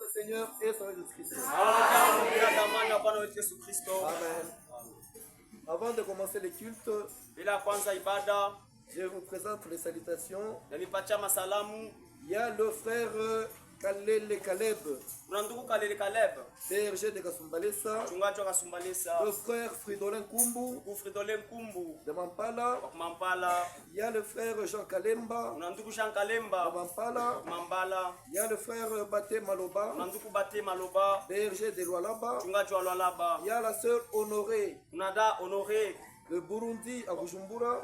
notre Seigneur et Sauveur Jésus-Christ. Amen. Avant de commencer le culte, je vous présente les salutations. Il y a le frère Kalele Caleb, PRG de Kasumbalesa, le frère Fridolin Kumbu de Mampala. Il y a le frère Jean Kalemba de Mampala. Il y a le frère Baté Maloba, PRG de Lualaba. Il y a la sœur Honorée de Burundi à Bujumbura.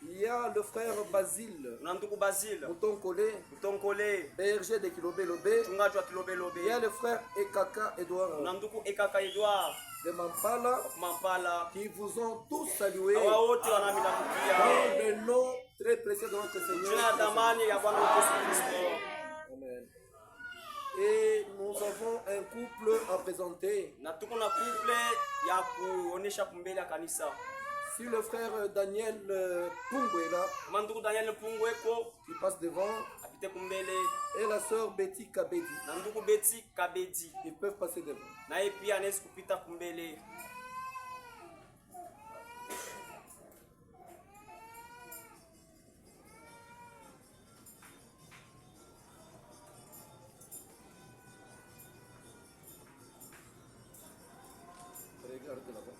Il y a le frère Basile Moutonkole, berger de Kilobé-Lobé. Il y a le frère Ekaka Edouard de Mampala qui vous ont tous salué dans le nom très précieux de notre Seigneur. Amen. Et nous avons un couple à présenter. Si le frère Daniel Pungwe est là, qui passe devant, et la sœur Betty Kabedi, ils peuvent passer devant. Regardez là-bas.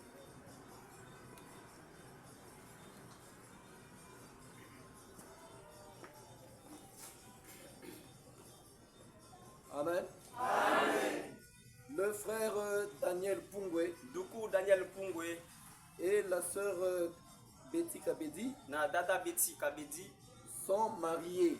Amen. Amen. Le frère Daniel Pungwe et la sœur Betty Kabedi sont mariés.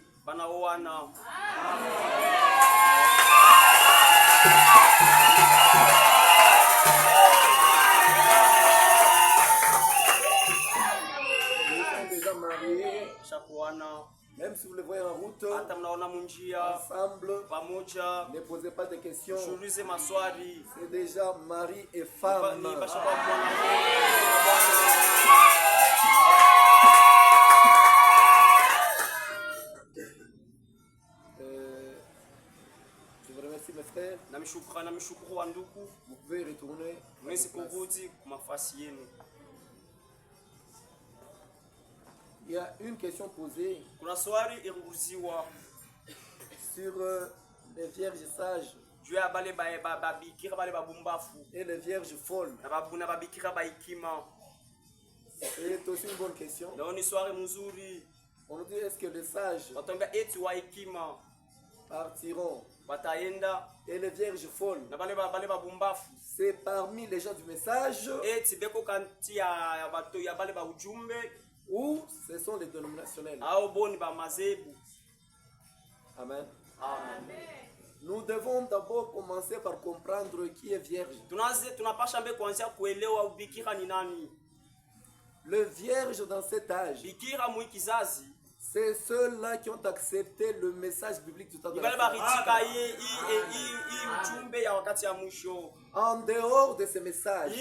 Même si vous le voyez en route, ensemble, ne posez pas de questions. C'est déjà mari et femme. Je vous remercie mes frères. Vous pouvez retourner. Il y a une question posée sur les vierges sages et les vierges folles. C'est aussi une bonne question. On nous dit, est-ce que les sages partiront et les vierges folles, c'est parmi les gens du message ou ce sont les dénominationnels? Amen. Amen. Nous devons d'abord commencer par comprendre qui est vierge. Le vierge dans cet âge, c'est ceux-là qui ont accepté le message biblique du temps de la fin. En dehors de ce message,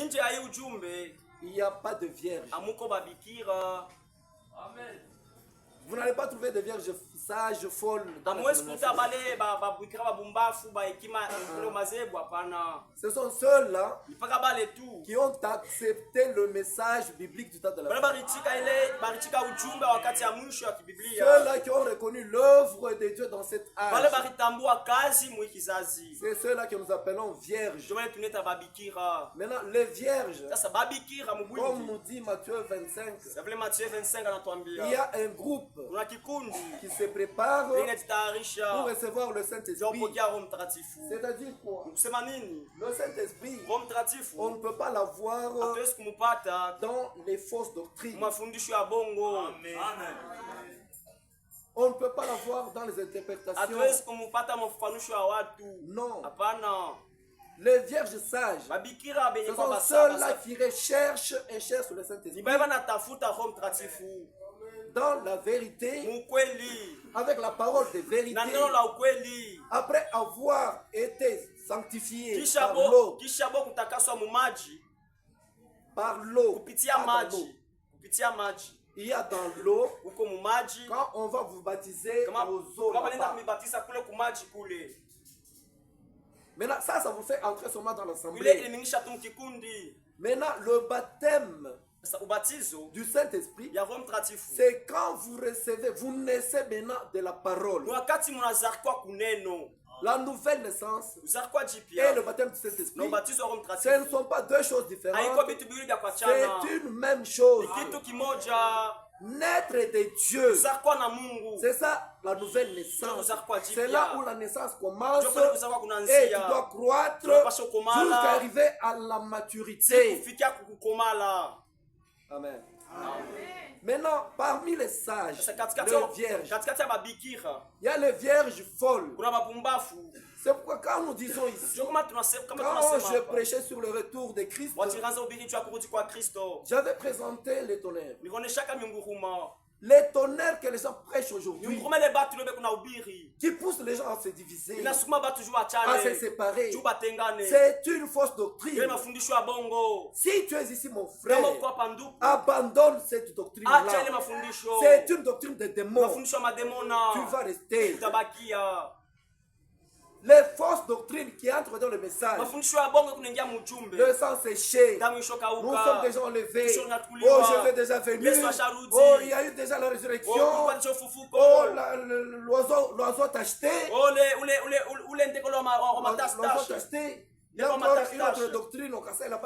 il n'y a pas de vierge. Amen. Vous n'allez pas trouver de vierges sages, folles. Ce sont ceux-là qui ont accepté le message biblique du temps de la fin. Ceux-là qui ont reconnu l'œuvre de Dieu dans cette âge. C'est ceux-là que nous appelons vierges. Maintenant, les vierges, comme nous dit Matthieu 25, il y a un groupe qui se prépare pour recevoir le Saint-Esprit. C'est-à-dire quoi? Le Saint-Esprit, on ne peut pas l'avoir dans les fausses doctrines. Amen. On ne peut pas l'avoir dans les interprétations. Non. Les vierges sages, ce sont ceux-là qui recherchent et cherchent le Saint-Esprit dans la vérité, avec la parole de vérité, après avoir été sanctifié par l'eau. Il y a dans l'eau, quand on va vous baptiser aux eaux, Maintenant, ça vous fait entrer seulement dans l'assemblée. Maintenant, le baptême du Saint-Esprit, c'est quand vous recevez, vous naissez maintenant de la parole. La nouvelle naissance et le baptême du Saint-Esprit, ce ne sont pas deux choses différentes. C'est une même chose. Naître de Dieu, c'est ça la nouvelle naissance. C'est là où la naissance commence et tu dois croître jusqu'à arriver à la maturité. Amen. Maintenant, parmi les sages, les vierges, il y a les vierges folles. C'est pourquoi quand nous disons ici, quand je prêchais sur le retour de Christ, j'avais présenté les tonnerres. Les tonnerres que les gens prêchent aujourd'hui, qui poussent les gens à se diviser, à se séparer, c'est une fausse doctrine. Si tu es ici, mon frère, abandonne cette doctrine-là. C'est une doctrine de démons. Tu vas rester. Les fausses doctrines qui entrent dans le message, le sang séché, nous sommes déjà enlevés, oh je vais déjà venir, oh il y a eu déjà la résurrection, oh l'oiseau t'a acheté, l'oiseau t'a acheté. Il y a encore une autre doctrine au Kassai, la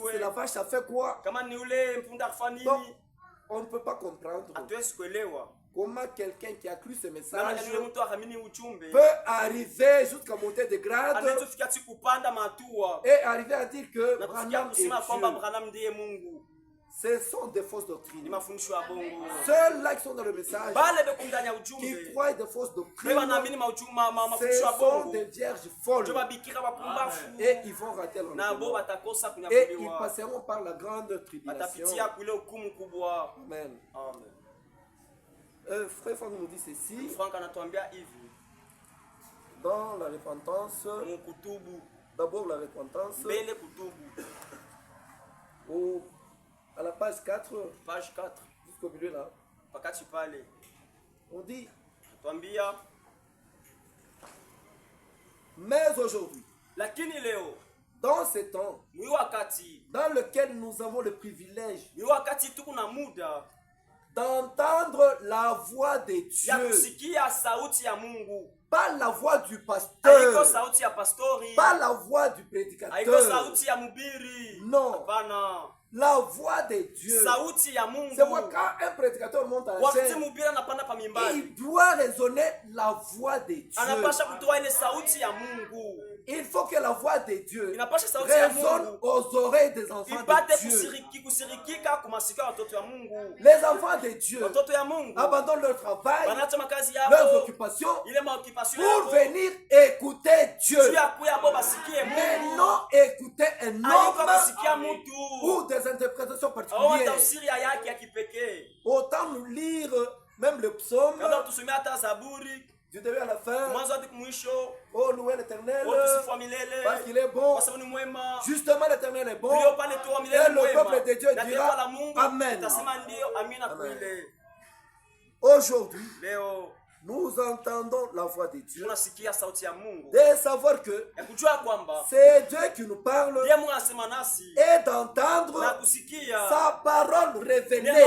c'est la vache, ça fait quoi? Donc, on ne peut pas comprendre comment quelqu'un qui a cru ce message peut arriver jusqu'à monter de grade et arriver à dire que Branham est Dieu. Ce sont des fausses doctrines. Ceux-là qui sont dans le message, qui croient des fausses doctrines, ce sont des vierges folles. Et ils vont rater l'enlèvement. Et ils passeront par la grande tribulation. Amen. Frère Franck nous dit ceci. Dans la repentance, d'abord la repentance, à la page 4, jusqu'au milieu là, on dit, mais aujourd'hui, dans ce temps, dans lequel nous avons le privilège d'entendre la voix de Dieu, pas la voix du pasteur, pas la voix du prédicateur, non, la voix de Dieu. C'est pourquoi quand un prédicateur monte à la chaîne, il doit raisonner la voix de Dieu. Il faut que la voix de Dieu résonne aux oreilles des enfants de Dieu. Les enfants de Dieu abandonnent leur travail, leurs occupations pour venir écouter Dieu. Mais non écouter un homme ou des interprétations particulières. Autant nous lire même le psaume du début à la fin. Oh, louez l'Éternel parce qu'il est bon. Justement, l'Éternel est bon. Et le peuple de Dieu dira Amen. Amen. Aujourd'hui, nous entendons la voix de Dieu. De savoir que c'est Dieu qui nous parle et d'entendre sa parole révélée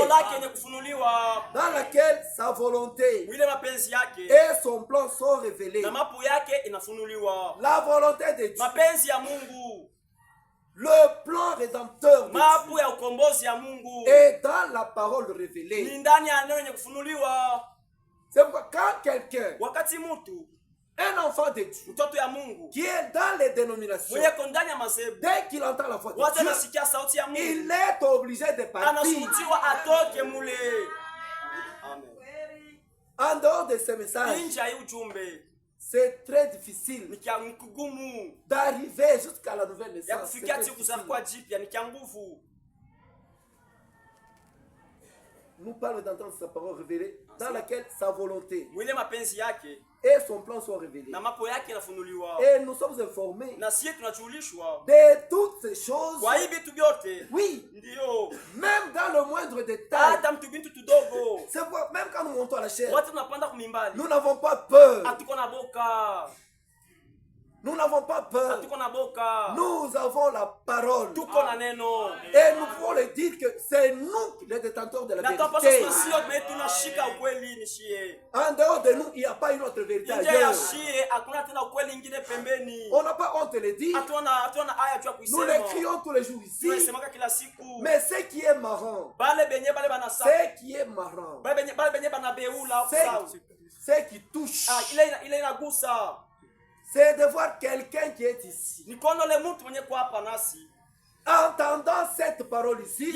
dans laquelle sa volonté et son plan sont révélés. La volonté de Dieu, le plan rédempteur de Dieu est dans la parole révélée. C'est pourquoi quand quelqu'un, un enfant de Dieu, qui est dans les dénominations, dès qu'il entend la voix de Dieu, il est obligé de partir. En dehors de ces messages, c'est très difficile d'arriver jusqu'à la nouvelle naissance. Nous parlons d'entendre sa parole révélée dans laquelle sa volonté et son plan sont révélés. Et nous sommes informés de toutes ces choses. Oui, même dans le moindre détail. C'est pourquoi même quand nous montons à la chair, nous n'avons pas peur. Nous n'avons pas peur. Nous avons la parole. Et nous pouvons le dire que c'est nous les détenteurs de la vérité. En dehors de nous, il n'y a pas une autre vérité ailleurs. On n'a pas honte de le dire. Nous l'écrions tous les jours ici. Mais ce qui est marrant, ce qui touche, c'est de voir quelqu'un qui est ici. Entendant cette parole ici,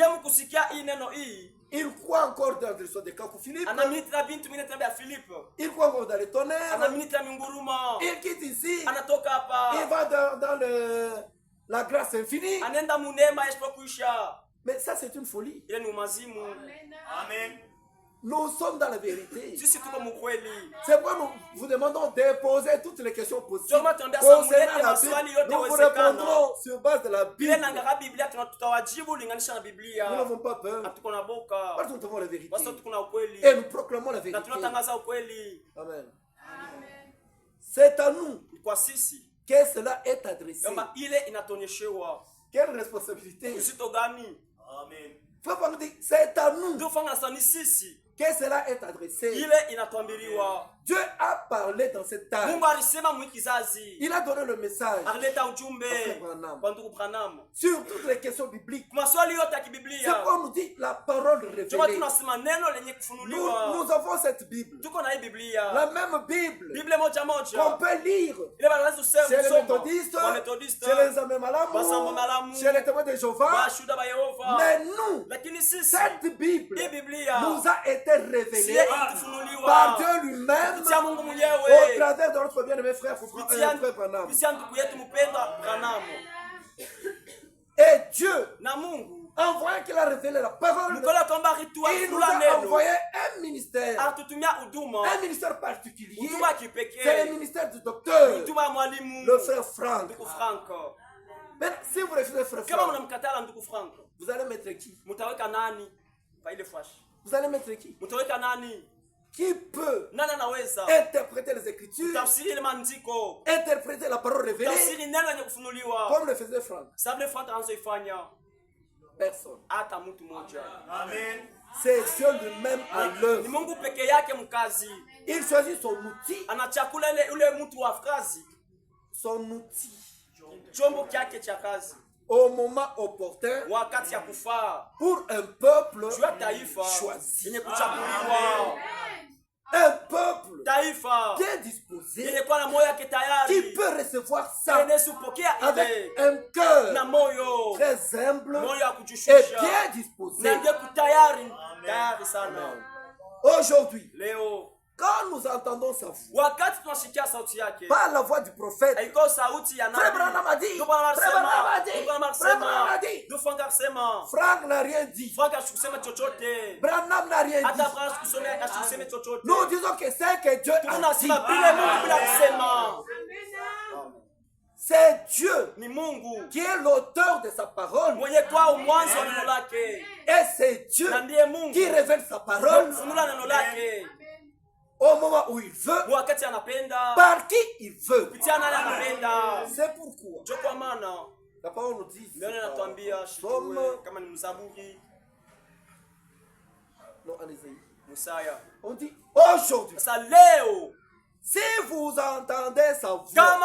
il croit encore dans le son de Kakou Philippe. Il croit encore dans le tonnerre. Il quitte ici. Il va dans la grâce infinie. Mais ça, c'est une folie. Amen. Nous sommes dans la vérité. C'est pourquoi nous vous demandons de poser toutes les questions possibles. Concernant la Bible, nous vous répondrons sur base de la Bible. Nous n'avons pas peur. Parce que nous avons la vérité. Et nous proclamons la vérité. Amen. C'est à nous que cela est adressé. Quelle responsabilité. Amen. C'est à nous que cela est adressé. Dieu a parlé dans cette table. Il a donné le message sur toutes les questions bibliques. C'est pourquoi on nous dit la parole révélée. Nous avons cette Bible. La même Bible qu'on peut lire chez les méthodistes, chez les Amemalam, chez les témoins de Jéhovah. Mais nous, cette Bible nous a été révélée par Dieu lui-même au travers de notre bien-aimé frère Branham. Et Dieu, en voyant qu'il a révélé la parole, il nous a envoyé un ministère particulier. C'est le ministère du docteur, le frère Franck. Mais si vous refusez frère Franck, vous allez mettre qui? Vous allez mettre qui? Qui peut interpréter les Écritures, interpréter la parole révélée, comme le faisait Franck? Personne. Amen. C'est Dieu lui-même à l'œuvre. Il choisit son outil. Son outil. Au moment opportun pour un peuple choisi. Un peuple bien disposé qui peut recevoir ça avec un cœur très humble et bien disposé. Aujourd'hui, quand nous entendons sa voix, pas la voix du prophète, Frère Branham a dit, Franck n'a rien dit, Branham n'a rien dit. Nous disons que c'est que Dieu a dit. C'est Dieu qui est l'auteur de sa parole. Et c'est Dieu qui révèle sa parole au moment où il veut, par qui il veut. C'est pourquoi la parole nous dit, on dit aujourd'hui, si vous entendez sa voix,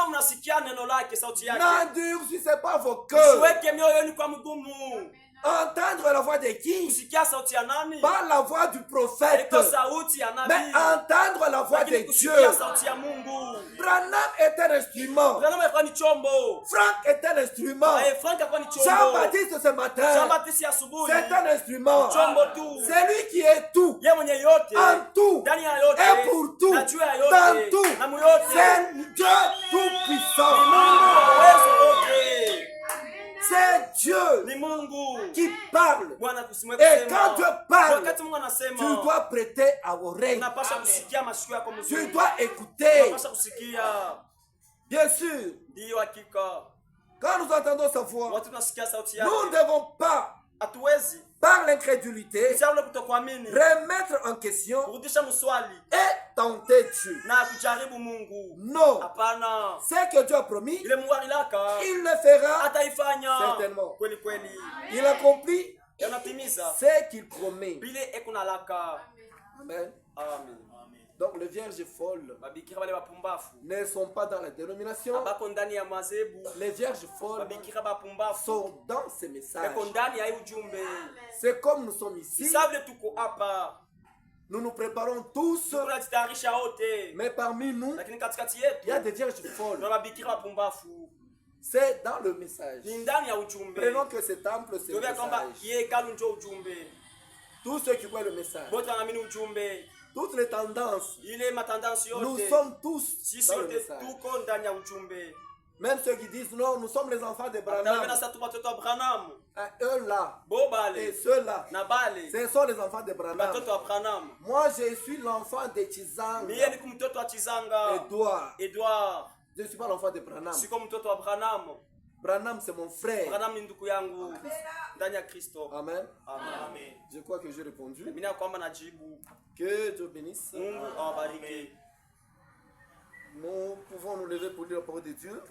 n'endurcissez pas vos cœurs. Entendre la voix de qui? Pas la voix du prophète, mais entendre la voix de Dieu. Branham est un instrument. Franck est un instrument. Jean-Baptiste ce matin, c'est un instrument. C'est lui qui est tout, en tout, et pour tout, dans tout. C'est Dieu tout-puissant. C'est Dieu qui parle. Et quand Dieu parle, tu dois prêter à l'oreille. Tu dois écouter. Bien sûr, quand nous entendons sa voix, nous ne devons pas par l'incrédulité, remettre en question et tenter Dieu. Non. Ce que Dieu a promis, il le fera certainement. Il accomplit ce qu'il promet. Amen. Amen. Donc les vierges folles ne sont pas dans la dénomination. Les vierges folles sont dans ces messages. C'est comme nous sommes ici. Nous nous préparons tous. Mais parmi nous, il y a des vierges folles. C'est dans le message. Prenons que ce temple, c'est le message. Tous ceux qui voient le message, toutes les tendances, nous sommes tous dans le message. Même ceux qui disent non, nous sommes les enfants de Branham. Eux là, et ceux-là, ce sont les enfants de Branham. Moi, je suis l'enfant de Chizanga. Edouard. Je ne suis pas l'enfant de Branham. Branham, c'est mon frère. Amen. Amen. Je crois que j'ai répondu. Que Dieu bénisse. Nous pouvons nous lever pour lire la parole de Dieu.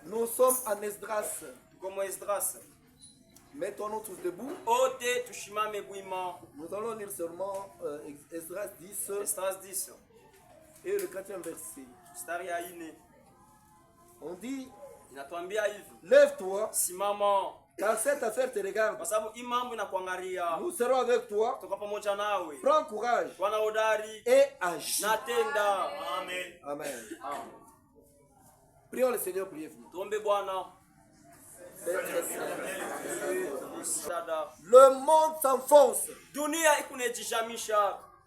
Nous sommes en Esdras. Mettons-nous tous debout. Nous allons lire seulement Esdras 10. Et le 4e verset. On dit, lève-toi, car cette affaire te regarde. Nous serons avec toi. Prends courage et agis. Amen. Amen. Prions le Seigneur brièvement. Le monde s'enfonce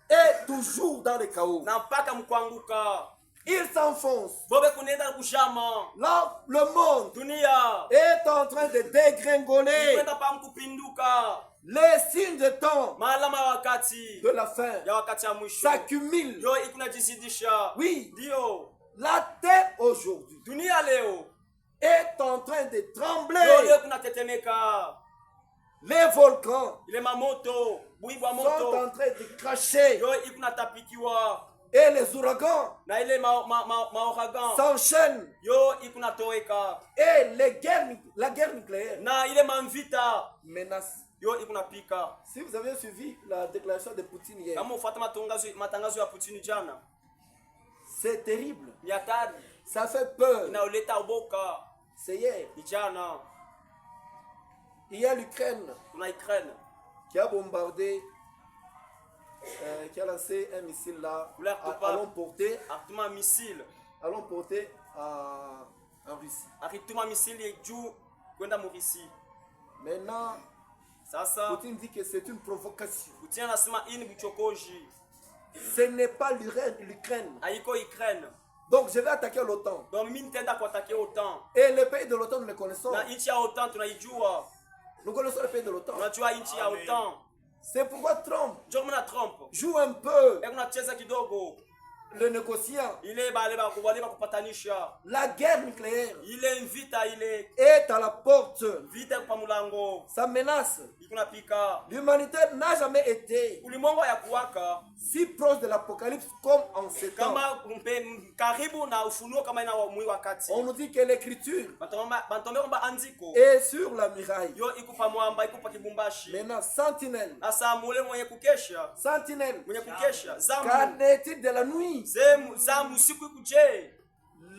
et toujours dans le chaos. Il s'enfonce. Là, le monde est en train de dégringoler. Les signes de temps de la fin s'accumulent. Oui, la terre aujourd'hui est en train de trembler. Les volcans sont en train de cracher. Et les ouragans s'enchaînent. Et la guerre nucléaire menace. Si vous avez suivi la déclaration de Poutine hier, c'est terrible. Ça fait peur. C'est hier. Il y a l'Ukraine qui a bombardé, qui a lancé un missile là. Allons porter en Russie. Maintenant, Poutine dit que c'est une provocation. Ce n'est pas l'Ukraine. Donc je vais attaquer l'OTAN. Et les pays de l'OTAN, nous les connaissons. Nous connaissons les pays de l'OTAN. C'est pourquoi Trump joue un peu le négociant. La guerre nucléaire est à la porte. Ça menace. L'humanité n'a jamais été si proche de l'apocalypse comme en ces temps. On nous dit que l'écriture est sur la muraille. Maintenant, sentinelle. Sentinelle. Qu'en est-il de la nuit?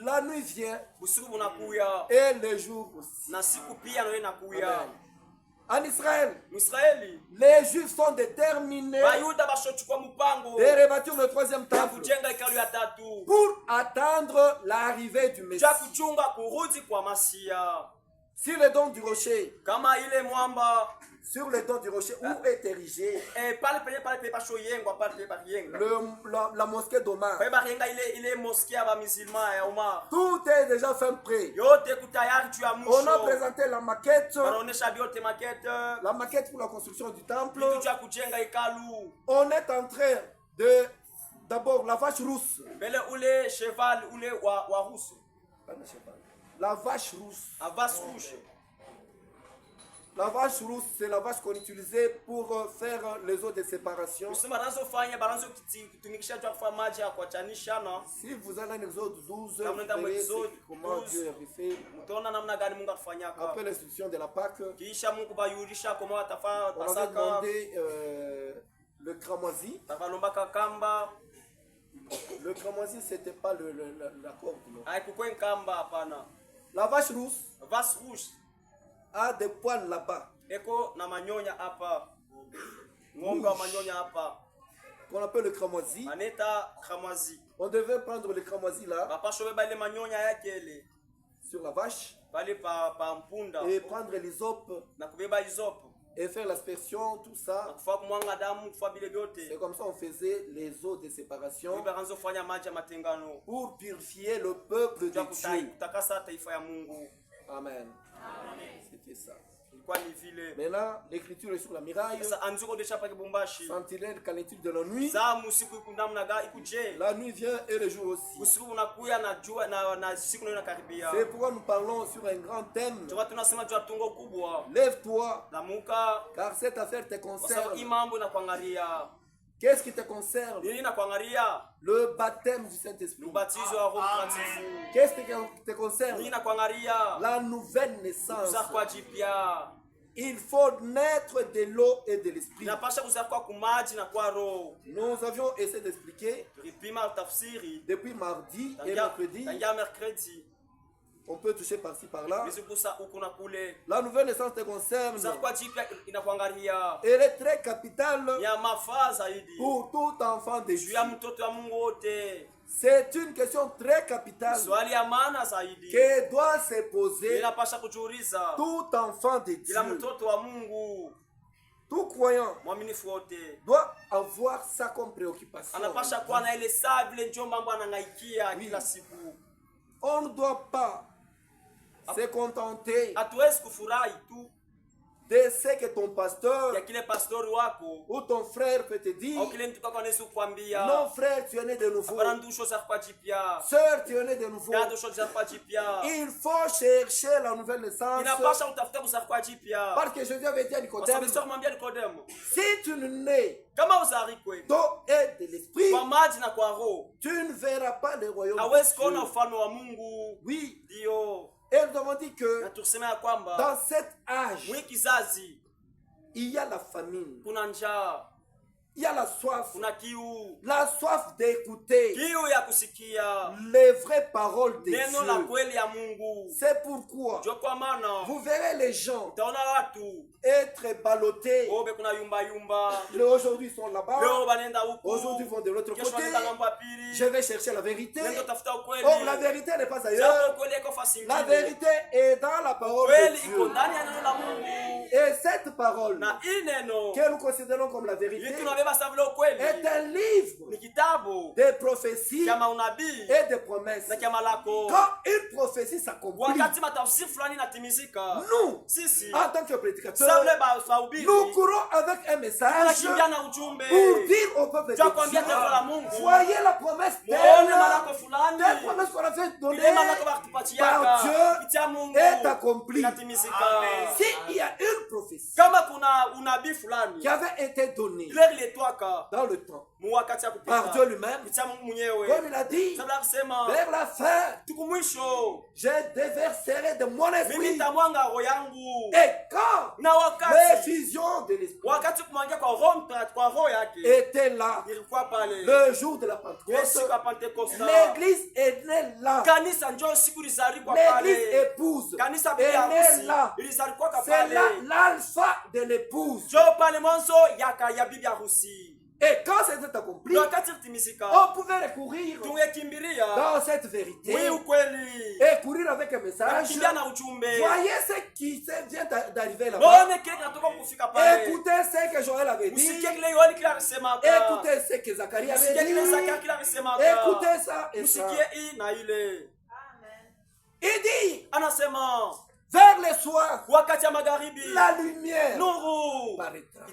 La nuit vient et le jour aussi. Amen. En Israël, les Juifs sont déterminés de rebâtir le 3e temple pour attendre l'arrivée du Messie. Si le don du rocher, sur le don du rocher où est érigé la mosquée d'Omar, tout est déjà fait prêt. On a présenté la maquette pour la construction du temple. On est en train de, d'abord, la vache rousse. La vache rousse. La vache rouge. La vache rousse, c'est la vache qu'on utilisait pour faire les eaux de séparation. Si vous allez en Exode 12, vous verrez comment Dieu avait fait. Après l'instruction de la Pâque, on avait demandé le cramoisi. Le cramoisi, c'était pas la corde. La vache rouge a des poils là-bas. Qu'on appelle le cramoisi. On devait prendre le cramoisi là sur la vache et prendre l'hysope et faire l'aspersion, tout ça. C'est comme ça on faisait les eaux de séparation pour purifier le peuple de Dieu. Amen. C'était ça. Maintenant, l'écriture est sur la muraille. Sentinelle qu'à l'étude de la nuit. La nuit vient et le jour aussi. C'est pourquoi nous parlons sur un grand thème. Lève-toi, car cette affaire te concerne. Qu'est-ce qui te concerne? Le baptême du Saint-Esprit. Qu'est-ce qui te concerne? La nouvelle naissance. Il faut naître de l'eau et de l'esprit. Nous avions essayé d'expliquer depuis mardi et mercredi. On peut toucher par-ci par-là. La nouvelle naissance te concerne. Elle est très capitale pour tout enfant de Dieu. C'est une question très capitale que doit se poser tout enfant de Dieu. Tout croyant doit avoir ça comme préoccupation. Oui. On ne doit pas se contenter de ce que ton pasteur ou ton frère peut te dire. Non frère, tu es né de nouveau. Sœur, tu es né de nouveau. Il faut chercher la nouvelle naissance. Parce que Jésus avait dit à Nicodème, si tu ne nais d'eau et de l'esprit, tu ne verras pas le royaume de Dieu. Oui. Et nous avons dit que dans cet âge, il y a la famine, il y a la soif d'écouter les vraies paroles de Dieu. C'est pourquoi vous verrez les gens être ballottés. Aujourd'hui ils sont là-bas, aujourd'hui ils vont de l'autre côté. Je vais chercher la vérité. Oh, la vérité n'est pas ailleurs. La vérité est dans la parole de Dieu. Et cette parole que nous considérons comme la vérité est un livre de prophéties et de promesses. Quand une prophétie s'accomplit, nous, en tant que prédicateurs, nous courons avec un message pour dire au peuple de Dieu, voyez la promesse telle promesse qu'on a fait donner par Dieu est accomplie. S'il y a une prophétie qui avait été donnée dans le temps par Dieu lui-même, comme il a dit, vers la fin, je déverserai de mon esprit. Et quand l'effusion de l'esprit était là, le jour de la Pentecôte, l'église est née là. L'église épouse est née là. C'est là l'alpha de l'épouse. Et quand c'était accompli, on pouvait recourir dans cette vérité et courir avec un message. Voyez ce qui vient d'arriver là-bas. Écoutez ce que Joël avait dit. Écoutez ce que Zacharie avait dit. Écoutez ça et ça. Il dit, vers le soir, la lumière paraîtra.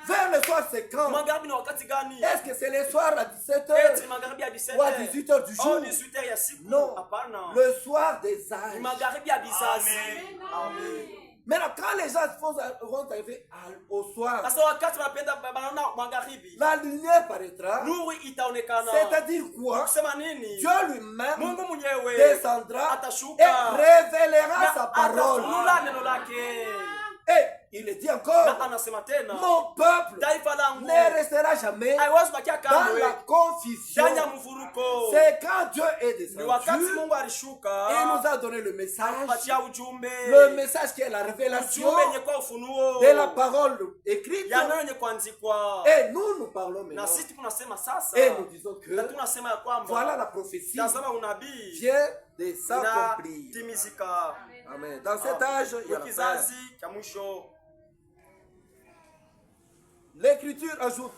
Vers le soir, c'est quand? Est-ce que c'est le soir à 17h ou à 18h du jour? Non, le soir des âges. Amen. Maintenant, quand les gens vont arriver au soir, la lumière paraîtra. C'est-à-dire quoi? Dieu lui-même descendra et révélera sa parole. Et il est dit encore, mon peuple ne restera jamais dans la confusion. C'est quand Dieu est descendu, il nous a donné le message qui est la révélation de la parole écrite. Et nous parlons maintenant. Et nous disons que voilà la prophétie vient de s'accomplir. Amen. Dans cet âge, il y a la fin. L'Écriture ajoute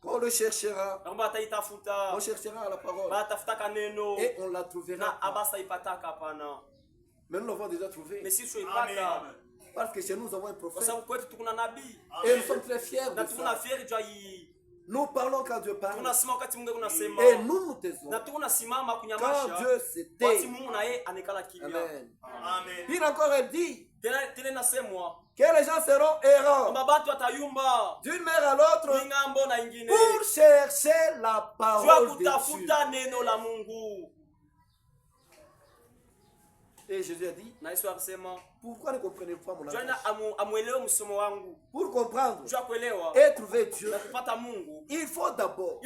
qu'on le cherchera. On cherchera à la parole. Et on la trouvera. Mais nous l'avons déjà trouvé. Parce que chez nous, nous avons un prophète. Et nous sommes très fiers de ça. Nous parlons quand Dieu parle. Et nous nous taisons quand Dieu se tait. Amen. Puis encore elle dit que les gens seront errants d'une mer à l'autre pour chercher la parole de Dieu. Et Jésus a dit, pourquoi ne comprenez-vous pas mon langage? Pour comprendre et trouver Dieu, il faut d'abord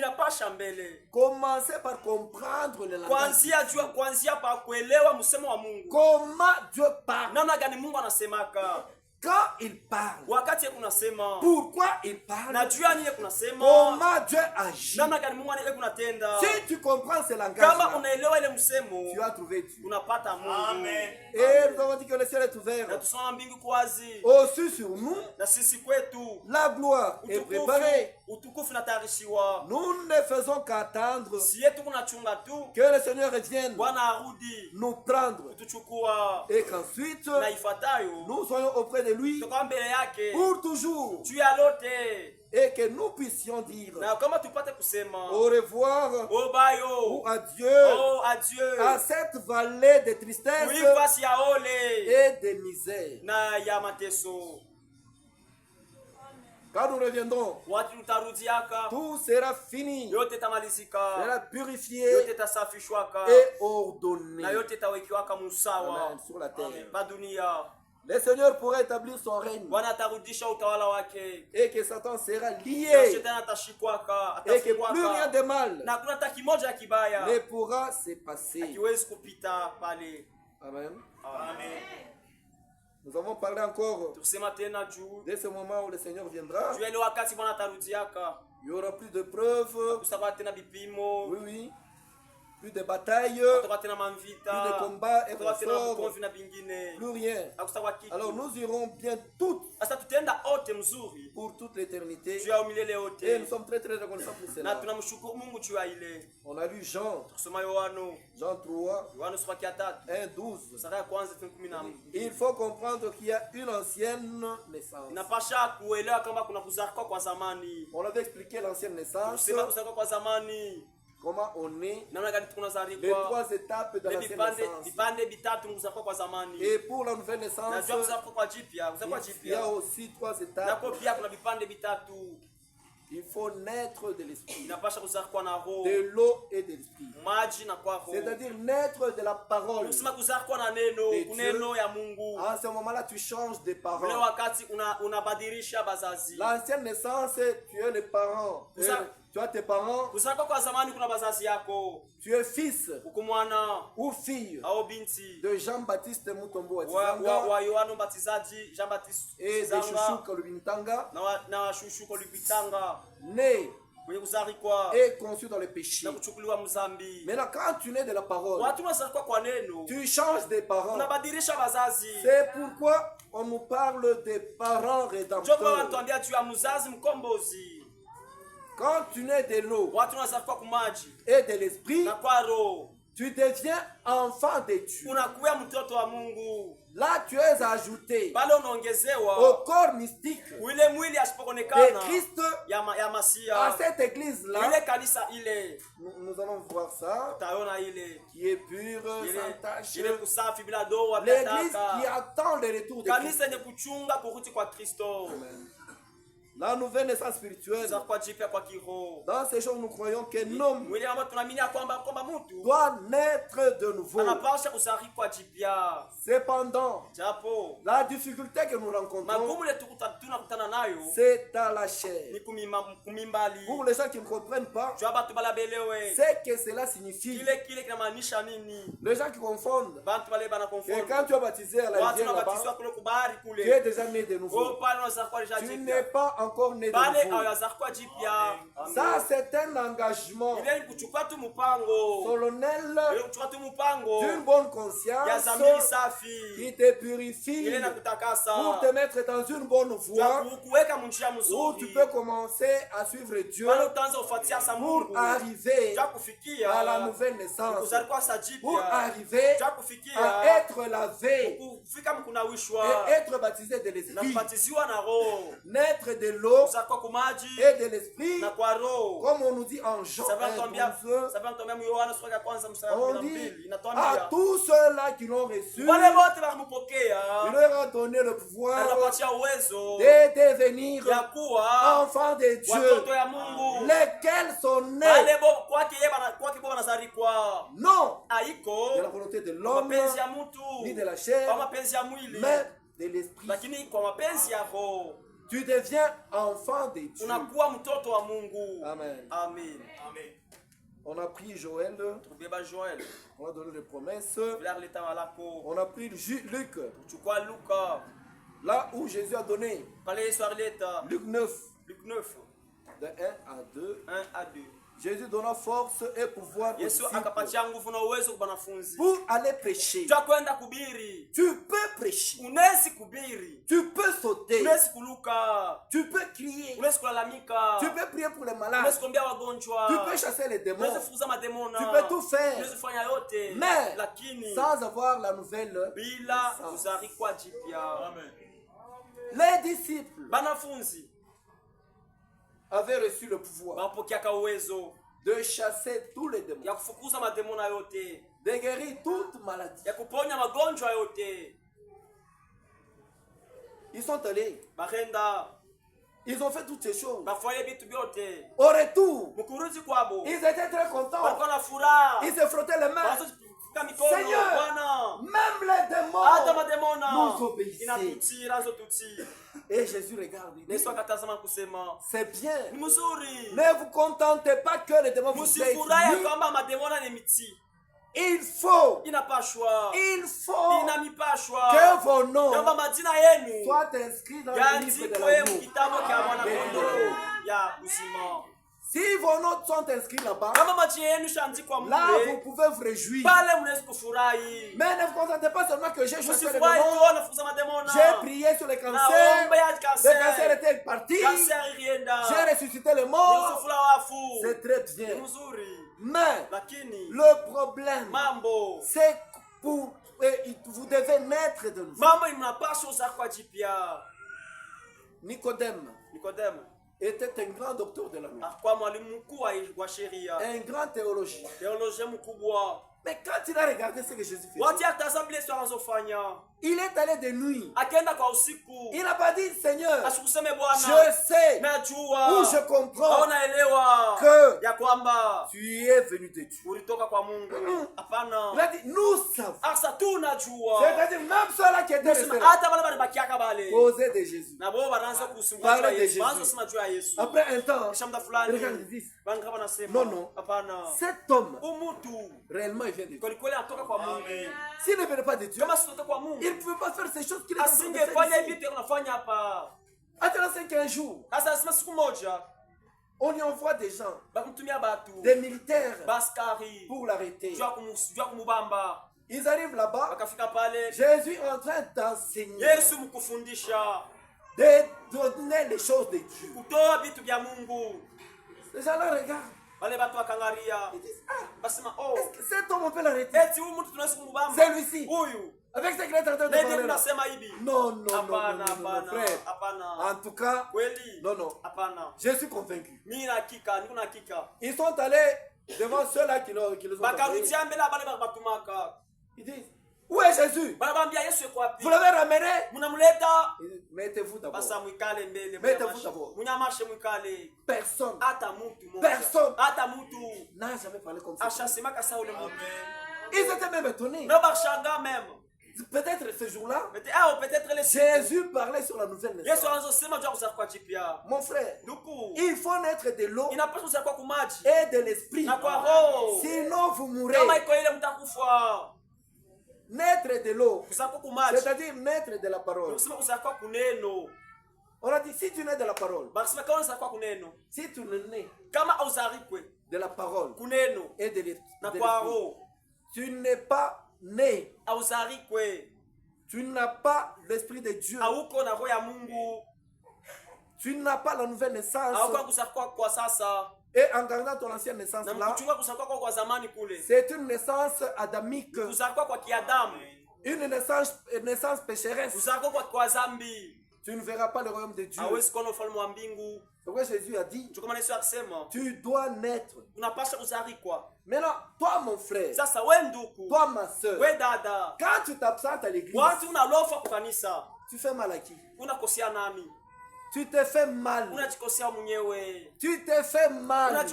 commencer par comprendre le langage. Comment Dieu parle. Quand il parle, pourquoi il parle, comment Dieu agit. Si tu comprends ce langage, tu as trouvé Dieu. Amen. Et nous avons dit que le ciel est ouvert. Au-dessus sur nous, la gloire est préparée. Nous ne faisons qu'attendre que le Seigneur revienne nous prendre et qu'ensuite nous soyons auprès de lui pour toujours et que nous puissions dire au revoir ou adieu à cette vallée de tristesse et de misère. Quand nous reviendrons, tout sera fini, sera purifié et ordonné. Amen. Sur la terre. Le Seigneur pourra établir son règne et que Satan sera lié et que plus rien de mal ne pourra se passer. Amen. Amen. Nous avons parlé encore de ce moment où le Seigneur viendra. Il y aura plus de preuves. Oui, oui. Plus de batailles, plus de combats et consorts, plus rien. Alors nous irons bien toutes pour toute l'éternité. Et nous sommes très très reconnaissants pour cela. On a lu Jean 3, 1, 12. Il faut comprendre qu'il y a une ancienne naissance. On avait expliqué l'ancienne naissance. Comment on est, les trois étapes de la naissance. Et pour la nouvelle naissance, il y a aussi trois étapes. Il faut naître de l'esprit, de l'eau et de l'esprit. C'est-à-dire naître de la parole de Dieu. En ce moment-là, tu changes de parents. L'ancienne naissance, tu es le parent. Tu as tes parents. Tu es fils ou fille de Jean-Baptiste Mutombo Watizanga et de Chouchou Kolubintanga, né et conçu dans le péché. Maintenant, quand tu nais de la parole, tu changes de parents. C'est pourquoi on nous parle des parents rédempteurs. Quand tu nais de l'eau et de l'esprit, tu deviens enfant de Dieu. Là tu es ajouté au corps mystique de Christ à cette église-là. Nous allons voir ça, qui est pure, sans tache. L'église qui attend le retour de Christ. Amen. La nouvelle naissance spirituelle. Dans ces jours, nous croyons que l'homme doit naître de nouveau. Cependant, la difficulté que nous rencontrons, c'est dans la chair. Pour les gens qui ne comprennent pas, c'est que cela signifie. Les gens qui confondent que quand tu es baptisé à la rivière là-bas, tu es déjà né de nouveau. Tu n'es pas encore né de nouveau. Ça, c'est un engagement solennel d'une bonne conscience qui te purifie pour te mettre dans une bonne voie où tu peux commencer à suivre Dieu pour arriver à la nouvelle naissance, pour arriver à être lavé et être baptisé de l'Esprit, naître de l'eau et de l'Esprit, comme on nous dit en Jean 1:12. On dit à tous ceux-là qui l'ont reçu, il leur a donné le pouvoir de devenir enfants de Dieu, lesquels sont nés non de la volonté de l'homme ni de la chair, mais de l'Esprit. Tu deviens enfant de Dieu. Amen. Amen. On a pris Joël. On a donné des promesses. On a pris Luc. Là où Jésus a donné. Luc 9. De 1 à 2. Jésus donna force et pouvoir aux disciples pour aller prêcher. Tu peux prêcher. Tu peux sauter. Tu peux crier. Tu peux prier pour les malades. Tu peux chasser les démons. Tu peux tout faire. Mais sans avoir la nouvelle naissance. Les disciples avait reçu le pouvoir de chasser tous les démons, de guérir toute maladie. Ils sont allés. Ils ont fait toutes ces choses. Au retour, ils étaient très contents. Ils se frottaient les mains. Seigneur, même les démons nous obéissent. Et Jésus regarde, il dit, c'est bien. Ne vous contentez pas que les démons vous aient. Il faut que vos noms soient inscrits dans le livre de l'amour. Si vos noms sont inscrits là-bas, là vous pouvez vous réjouir. Mais ne vous contentez pas seulement que j'ai chassé les démons. J'ai prié sur le cancer. Le cancer était parti. J'ai ressuscité les morts. C'est très bien. Mais le problème, c'est que vous devez naître de nouveau. Nicodème était un grand docteur de la loi, un grand théologien. Mais quand il a regardé ce que Jésus faisait, il est allé de nuit. Il n'a pas dit, Seigneur, je sais ou je comprends que tu es venu de Dieu. Il a dit, nous savons. C'est-à-dire, même ceux-là qui étaient restés là, causaient de Jésus, parlaient de Jésus. Après un temps, les gens disent, non, cet homme, réellement, il vient de Dieu. S'il ne venait pas de Dieu, il ne pouvait pas faire ces choses qu'il est en train de faire. Attends 5 jours, on y envoie des gens, des militaires, pour l'arrêter. Ils arrivent là-bas, Jésus est en train d'enseigner, de donner les choses de Dieu. Les gens là regardent. Ils disent, est-ce que cet homme on peut l'arrêter? Celui-ci. Avec ce qu'il est en train de parler là. Non, frère. En tout cas, non. Je suis convaincu. Ils sont allés devant ceux-là qui les ont envoyés. Ils disent, où est Jésus? Vous l'avez ramené? Mettez-vous d'abord. Mettez-vous d'abord. Personne n'a jamais parlé comme ça. Ils étaient même étonnés. Peut-être ce jour-là, Jésus parlait sur la nouvelle naissance. Mon frère, il faut naître de l'eau et de l'esprit. Sinon vous mourrez. Naître de l'eau, c'est-à-dire naître de la parole. On a dit, si tu nais de la parole, si tu nais de la parole et de l'esprit, tu n'es pas né. Tu n'as pas l'esprit de Dieu. Tu n'as pas la nouvelle naissance. Et en gardant ton ancienne naissance là, c'est une naissance adamique. Une naissance pécheresse. Tu ne verras pas le royaume de Dieu. C'est pourquoi Jésus a dit, tu dois naître. Maintenant, toi mon frère, toi ma soeur, quand tu t'absentes à l'église, tu fais mal à qui? Tu te fais mal. Tu te fais mal.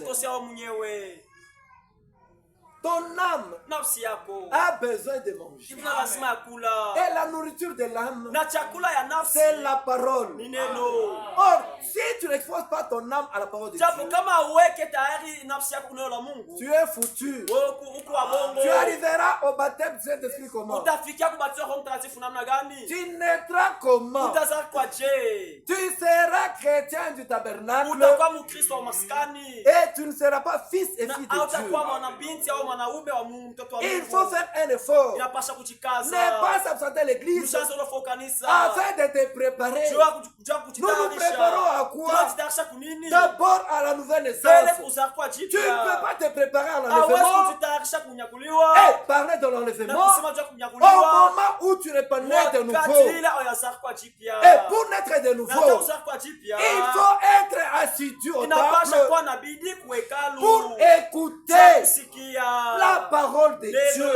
Ton âme a besoin de manger. Et la nourriture de l'âme, c'est la parole. Or, si tu n'exposes pas ton âme à la parole de Dieu, tu es foutu. Tu arriveras au baptême du Saint-Esprit comment? Tu naîtras comment? Tu seras chrétien du tabernacle et tu ne seras pas fils et fille de Dieu. Il faut faire un effort. Ne pas s'absenter à l'église afin de te préparer. Nous nous préparons à quoi? D'abord à la nouvelle naissance. Tu ne peux pas te préparer à l'enlèvement et parler de l'enlèvement au moment où tu n'es pas né de nouveau. Et pour naître de nouveau, il faut être assidu au temple pour écouter la parole de Dieu.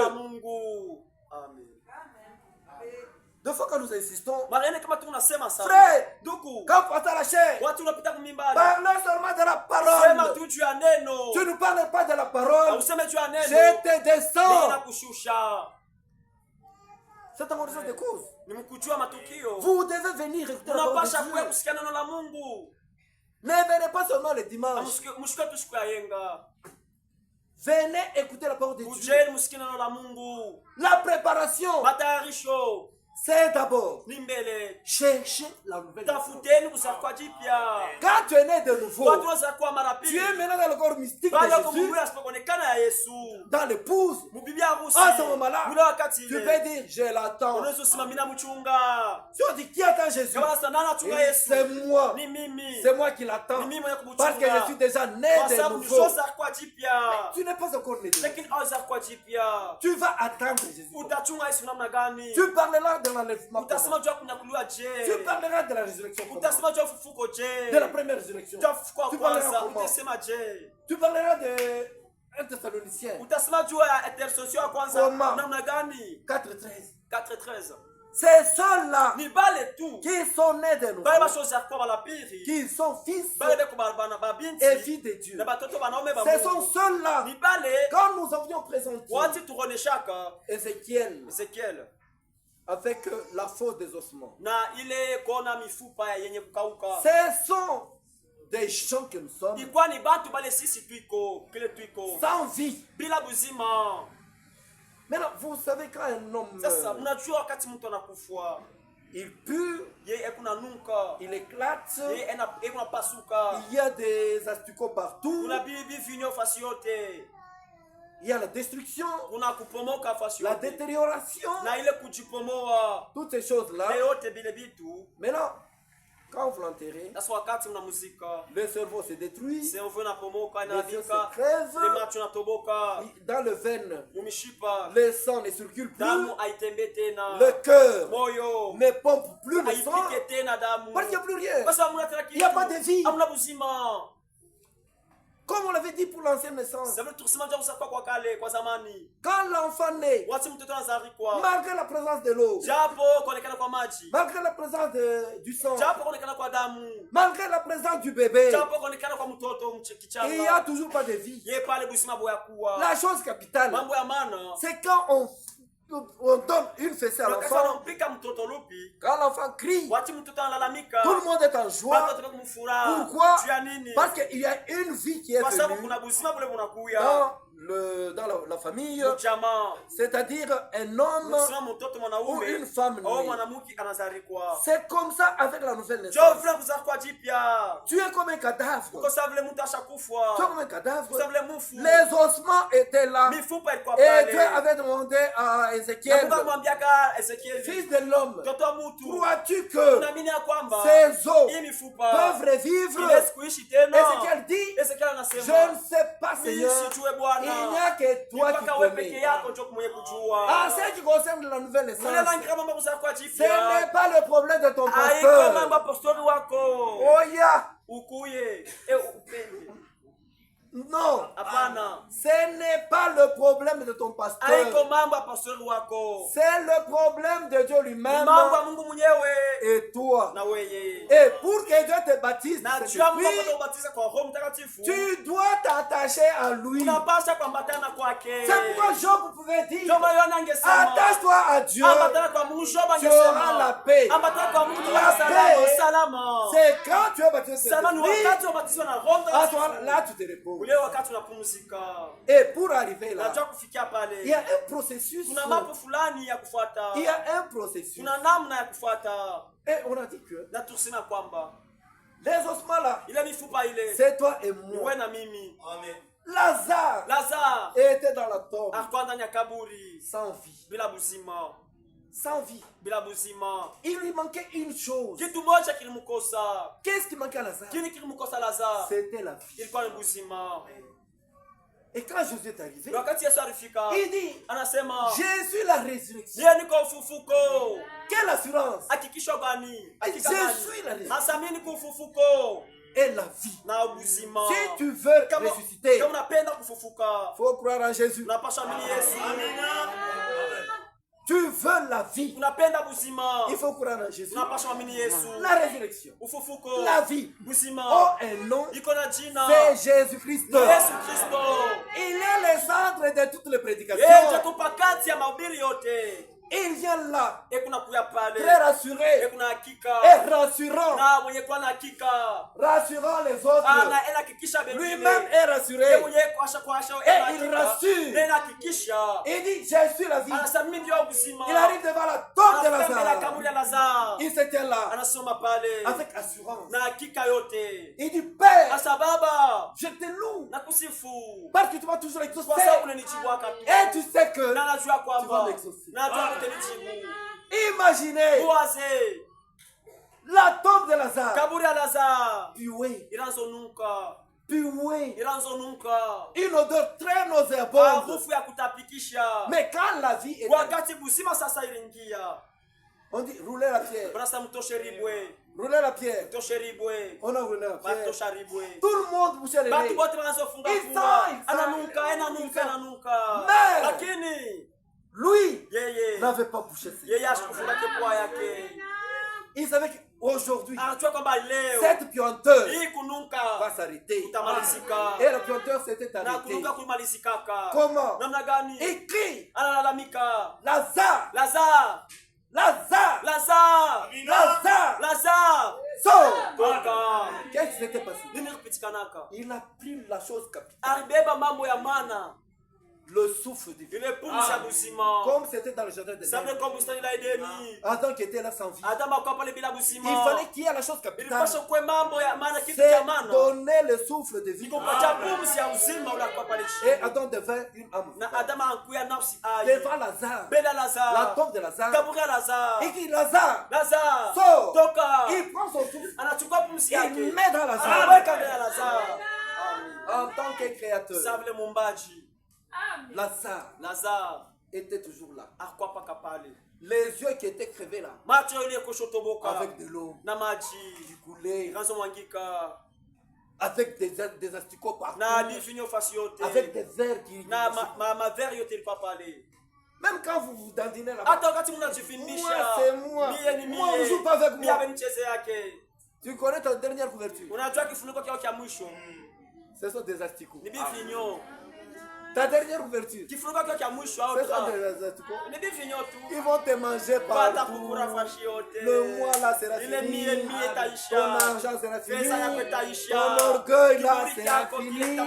Amen. Deux fois que nous insistons, frère, quand tu as la chair, parle seulement de la parole. Tu ne parles pas de la parole, je te descends. C'est un horizon de cause. Vous devez venir écouter la parole de Dieu. Ne venez pas seulement le dimanche. Venez écouter la parole de Dieu. La préparation, c'est d'abord chercher la nouvelle naissance. Quand tu es né de nouveau, tu es maintenant dans le corps mystique de Jésus, dans l'épouse. À ce moment-là, tu peux dire, je l'attends. Si on dit, qui attend Jésus? C'est moi. C'est moi qui l'attends. Parce que je suis déjà né de nouveau. Tu n'es pas encore né de nouveau. Tu vas attendre Jésus. Tu parleras de l'enlèvement. Tu parleras de la résurrection. De la première résurrection. Tu parleras comment? Tu parleras de 1 Thessaloniciens. Comment? 4:13. C'est ceux-là qui sont nés de nouveau, qui sont fils et filles de Dieu. Ce sont ceux-là, quand nous avions présenté Ézéchiel avec la faute des ossements, ce sont des gens que nous sommes sans vie. Maintenant, vous savez quand un homme il pue, il éclate, il y a des asticots partout, il y a la destruction, la détérioration, toutes ces choses-là. Maintenant, Quand vous l'enterrez, le cerveau se détruit, les yeux se crèvent, dans le veine, le sang ne circule plus, le cœur ne pompe plus le sang, parce qu'il n'y a plus rien, il n'y a pas de vie. Comme on l'avait dit pour l'ancienne naissance, quand l'enfant naît, malgré la présence de l'eau, malgré la présence du sang, malgré la présence du bébé, il n'y a toujours pas de vie. La chose capitale, c'est quand on donne une fessée à l'enfant, quand l'enfant crie, tout le monde est en joie. Pourquoi? Parce qu'il y a une vie qui est venue dans la famille, c'est-à-dire un homme ou une femme née. C'est comme ça avec la nouvelle naissance. Tu es comme un cadavre. Tu es comme un cadavre. Les ossements étaient là. Et Dieu avait demandé à Ézéchiel, fils de l'homme, crois-tu que ces os peuvent revivre? Ézéchiel dit, je ne sais pas, Seigneur. Il n'y a que toi qui connais. En ce qui concerne la nouvelle naissance, ce n'est pas le problème de ton pasteur. Oh yeah. Non, ce n'est pas le problème de ton pasteur. C'est le problème de Dieu lui-même et toi. Et pour que Dieu te baptise, tu dois t'attacher à lui. C'est pourquoi Job pouvait dire, attache-toi à Dieu, tu auras la paix. La paix, c'est quand tu es baptisé là tu te reposes. Et pour arriver là, il y a un processus. Il y a un processus. Et on a dit que les ossements là, c'est toi et moi. Lazare était dans la tombe sans vie. Sans vie. Il lui manquait une chose. Qu'est-ce qui manquait à Lazare? C'était la vie. Et quand Jésus est arrivé, il dit, je suis la résurrection. Quelle assurance? Je suis la résurrection et la vie. Si tu veux ressusciter, il faut croire en Jésus. Tu veux la vie, il faut croire en Jésus. La résurrection, la vie, oh un nom, c'est Jésus-Christ. Il est le centre de toutes les prédications. Il vient là, très rassuré et rassurant, rassurant les autres. Lui-même est rassuré et il rassure. Il dit, je suis la vie. Il arrive devant la tombe de Lazare. Il se tient là avec assurance. Il dit, Père, je te loue parce que tu m'as toujours exaucé et tu sais que tu vas m'exaucer. Imaginez la tombe de Lazare, puée, une odeur très nauséabonde. Mais quand la vie est, on dit rouler la pierre. Rouler la pierre. On a roulé la pierre. Tout le monde bouchait les nez. Mais lui n'avait pas bouché ses nez. Il savait qu'aujourd'hui, cette puanteur va s'arrêter. Et la puanteur s'était arrêtée. Comment? Il crie, Lazare, sors. Qu'est-ce qui s'était passé? Il a pris la chose capitale. le souffle divin. Comme c'était dans le jardin de Adam qui était là sans vie. Il fallait qu'il y ait la chose capitale. C'est donner le souffle de vie. Et Adam devint une âme. Devant Lazare. La tombe de Lazare. Il dit Lazare. Sors. Il prend son souffle. Il met dans Lazare. En tant que créateur. Lazare était toujours là. Les yeux qui étaient crevés là. Avec de l'eau. Du couler. Avec des asticots partout. Avec des vers qui. Même quand vous vous dandinez là-bas. Moi, c'est moi. Moi, on ne joue pas avec moi. Tu connais ta dernière couverture. Ce sont des asticots. Ta dernière ouverture. Ce sont des asticots. Ils vont te manger partout. Le mois là sera fini. Ton argent sera fini. Ton orgueil là sera fini. Ton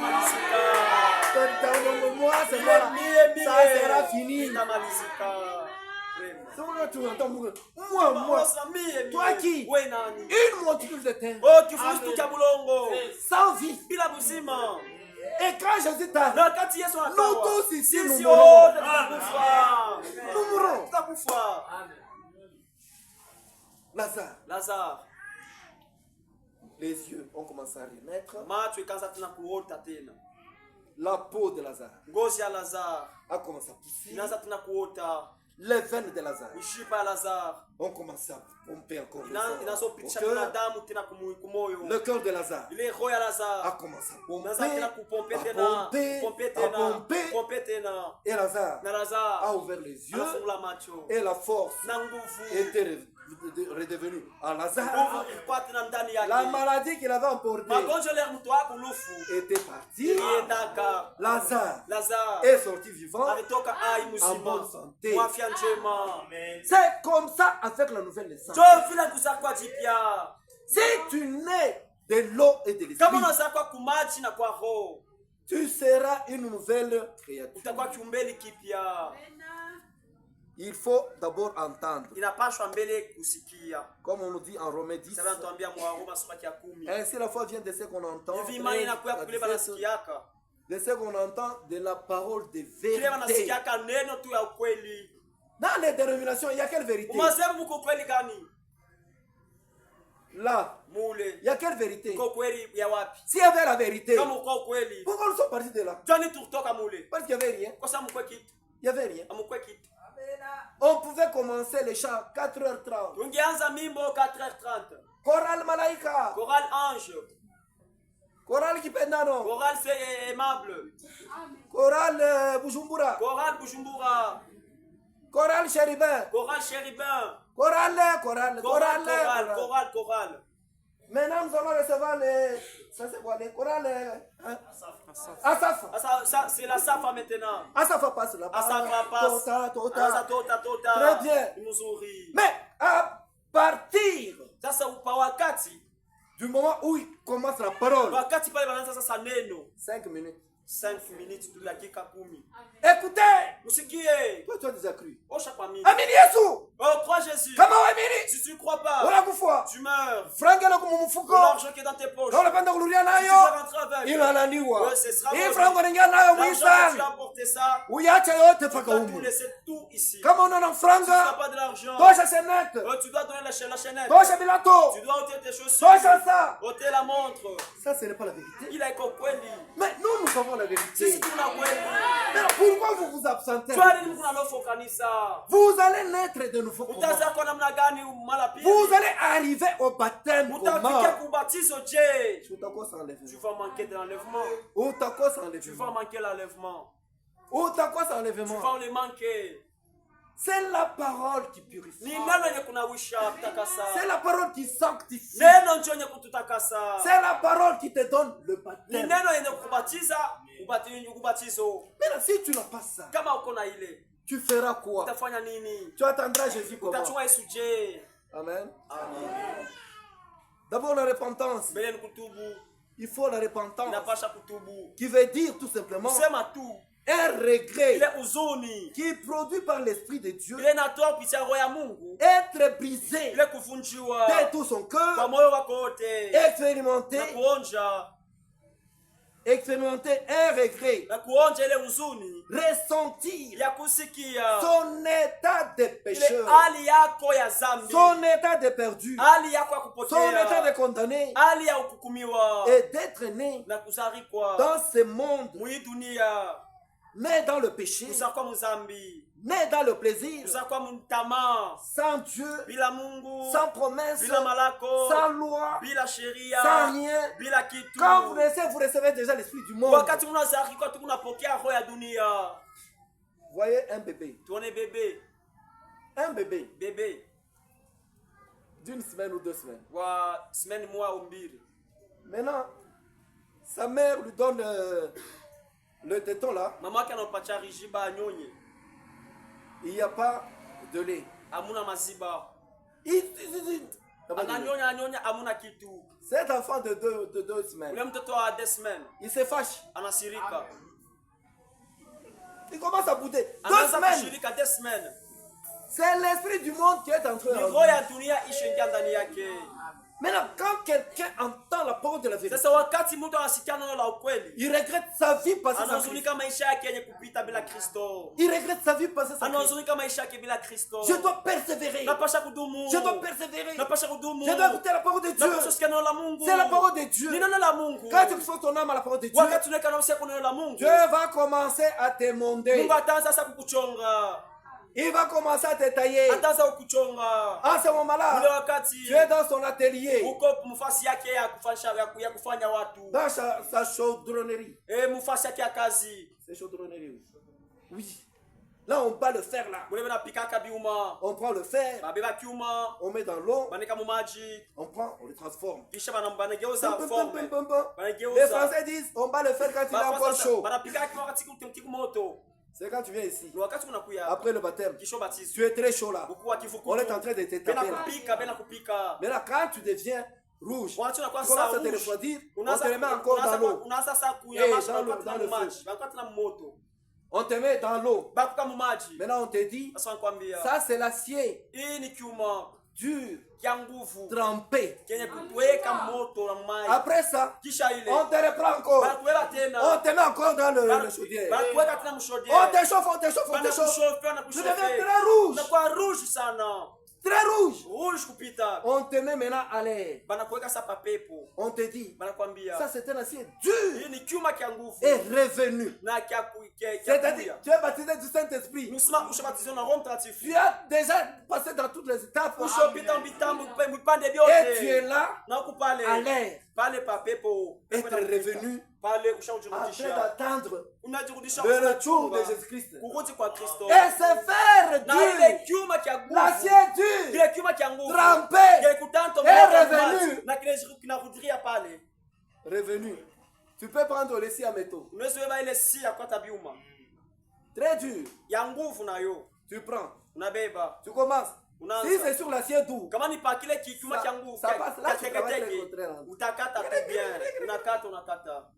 mois ça sera fini. Moi, toi qui, une multitude de terre, sans vie. Et quand Jésus t'arrive, nous tous ici, nous mourrons. Lazare. Les yeux ont commencé à renaître. La peau de Lazare a commencé à pousser. Les veines de Lazare ont commencé à pomper encore le cœur de Lazare a commencé à pomper. Et Lazare a ouvert les yeux et la force était redevenue à Lazare. La maladie qu'il avait emportée était partie. Lazare est sorti vivant en bonne santé. C'est comme ça avec la nouvelle naissance. Si tu nais de l'eau et de l'esprit, tu seras une nouvelle créature. Il faut d'abord entendre. Comme on nous dit en Romains 10. Ainsi la foi vient de ce qu'on entend. De ce qu'on entend de la parole de vérité. Dans les dénominations, il y a quelle vérité? Là, il y a quelle vérité? S'il y avait la vérité, pourquoi nous sommes partis de là? Parce qu'il n'y avait rien. Il n'y avait rien. On pouvait commencer les chants 4h30. Chorale Malaika. Chorale Ange. Chorale Kipendano. Chorale c'est aimable. Chorale Bujumbura. Chorale Bujumbura. Chorale Chérubin. Chorale Chérubin. Chorale. Maintenant nous allons recevoir les. Ça c'est quoi les chorales? Asaf. C'est la Safa maintenant. Asaf passe là. Asaf passe. Tota. Très bien. Mais à partir du moment où il commence la parole, 5 minutes. 5 minutes de la Kika Kumi. Écoutez, toi tu as déjà cru. Amini Yesu. Crois Jésus. Comment Amini? Si tu ne crois pas, tu meurs. L'argent qui est dans tes poches. Si tu veux rentrer avec, ce sera l'argent que tu as apporté ça. Tu as tout laissé tout ici. Si tu n'as pas de l'argent, tu dois donner la chaînette. Tu dois ôter tes chaussures. Ôter la montre. Ça ce n'est pas la vérité. Il a compris. Mais nous savons la vérité. Mais pourquoi vous vous absentez? Vous allez naître de nouveau. Vous allez arriver au baptême. Tu vas manquer de l'enlèvement. Tu vas manquer l'enlèvement. Tu vas le manquer. C'est la parole qui purifie. C'est la parole qui sanctifie. C'est la parole qui te donne le baptême. Mais si tu n'as pas ça, tu feras quoi? Tu attendras Jésus comment? Amen. D'abord la repentance. Il faut la repentance. Qui veut dire tout simplement un regret ile huzuni qui est produit par l'Esprit de Dieu, ile inatoa kupitia roho ya Mungu, être brisé ile kuvunjiwa de tout son cœur, kwa moyo wako wote, expérimenter na kuonja un regret, na kuonja ile huzuni, ressentir ya kusikia son état de ile pécheur, hali yako ya zambi, son état de perdu, hali yako ya son état de kupotea, condamné, hali ya kuhukumiwa, et d'être né na kuzarikwa dans ce monde, mwi dunia, né dans le péché, kuzakwa muzambi, né dans le plaisir, kuzakwa mtama, sans Dieu, bila Mungu, sans promesse, bila malako, sans loi, bila sheria, sans rien. bila kitu. Quand vous recevez déjà l'esprit du monde, Wakati mnazarikwa tu kunapokea roho ya dunia. voyez un bébé, Tuone bebe, bébé d'une semaine ou 2 semaines. wa semeni moja au mbili. Maintenant, sa mère lui donne le téton là. Mama yake anampatia rijiba anyonye. Il n'y a pas de lait. Hamuna maziba. Ananyonya. Ananyonya hamuna kitu. Cet enfant de 2 semaines, Ule mtoto wa 2 semaines il se fâche. anasirika. Il commence à bouder. 2 Anaanza semaines. kushirika 2 semaines. C'est l'esprit du monde qui est en train Ni de roho ya dunia ishaingia ndani yake. Maintenant, quand quelqu'un entend la parole de la vérité, Sasa wakati mtu anasikia neno la ukweli, il regrette sa vie passée sans Christ. anahuzunika maisha yake yenye kupita bila Kristo. Il regrette sa vie passée sans Christ. Anahuzunika maisha yake bila Kristo. Je dois persévérer. Napasha kudumu. Je dois persévérer. Napasha kudumu. Je dois écouter la parole de Dieu. Napasha kusikia neno la Mungu. C'est la parole de Dieu. Ni neno la Mungu. Quand tu fais ton âme à la parole de Dieu, Wakati unaweka nafsi yako neno la Mungu, Dieu va commencer à te monder. Mungu ataanza sasa kukuchonga. Il va commencer à te tailler. Ataanza kukuchonga. En ce moment-là, Ule wakati tu es dans son atelier, uko mfasi yake ya kufanya watu. dans sa chaudronnerie. Mfasi yake ya kazi. C'est chaudronnerie. Oui. Là, on bat le fer là. Mule banapikaka biuma. On prend le fer, Babeba kiuma. on met dans l'eau, Baneka mu maji. on prend, on le transforme. Kisha banageuza Pum, pum, forme. pum, pum, pum. Les Banageuza. Français disent, on bat le fer quand il est encore chaud. Banapika kwa wakati kumtiku moto. C'est quand tu viens ici, Ni wakati unakuya. après le baptême, Kisha batizo. tu es très chaud là. Buku wa kifukutu. On est en train de te Bena taper là. kupika, bena kupika. Mais là, quand tu deviens rouge, Wakati tu unakuwa commences à sasa te rouge. refroidir, on te met encore dans l'eau. Unaanza sasa Eh, kuya maji dans wakati le na maji. Wakati na moto. On te met dans l'eau. Bakuka mu maji. Maintenant, on te dit, Sasa nakwambia. ça c'est l'acier Hii ni kiuma dur, kia nguvu. trempé. Kenye kuweka moto na maji. Après ça, Kisha ile. on te reprend encore. Banakuweka tena. On te met encore dans le chaudière. Banakuweka tena mshodie. On te chauffe, on te chauffe, on te chauffe. Tu deviens très rouge. Unakuwa rouge sana. Très rouge. Rouge kupita. On te met maintenant à l'air. Banakuweka sapa pepo. On te dit, Banakwambia. ça c'est un acier dur Hii ni kiuma kia nguvu. et revenu. Na kia C'est-à-dire, tu es baptisé du Saint-Esprit. Nusema ushabatizwa na Roho Mtakatifu. Tu as déjà passé dans toutes les étapes. Ushopita mitambo mpande Et vyote. tu es là Na huku pale. à l'air. Pale pa pepo. Être revenu Pale en train ushajirudisha. d'attendre Unajirudisha le retour de Jésus-Christ. kurudi kwa Kristo. Et se faire Na ile dur. kiuma kia nguvu. L'acier dur. Kile kiuma kia nguvu. Trempé. Kile kutanto Et mbele revenu. na kile kinarudia pale. Revenu. Tu peux prendre le scie à métaux. Unaweza beba ile si ya kwata biuma. Très dur. Ya nguvu nayo. Tu prends. Unabeba. Tu commences. Unaanza. Si c'est sur l'acier doux, Kama ni pa kile kiuma kia nguvu. ça passe là, tu travailles le Teketeke. contraire. Utakata tu bien. Unakata.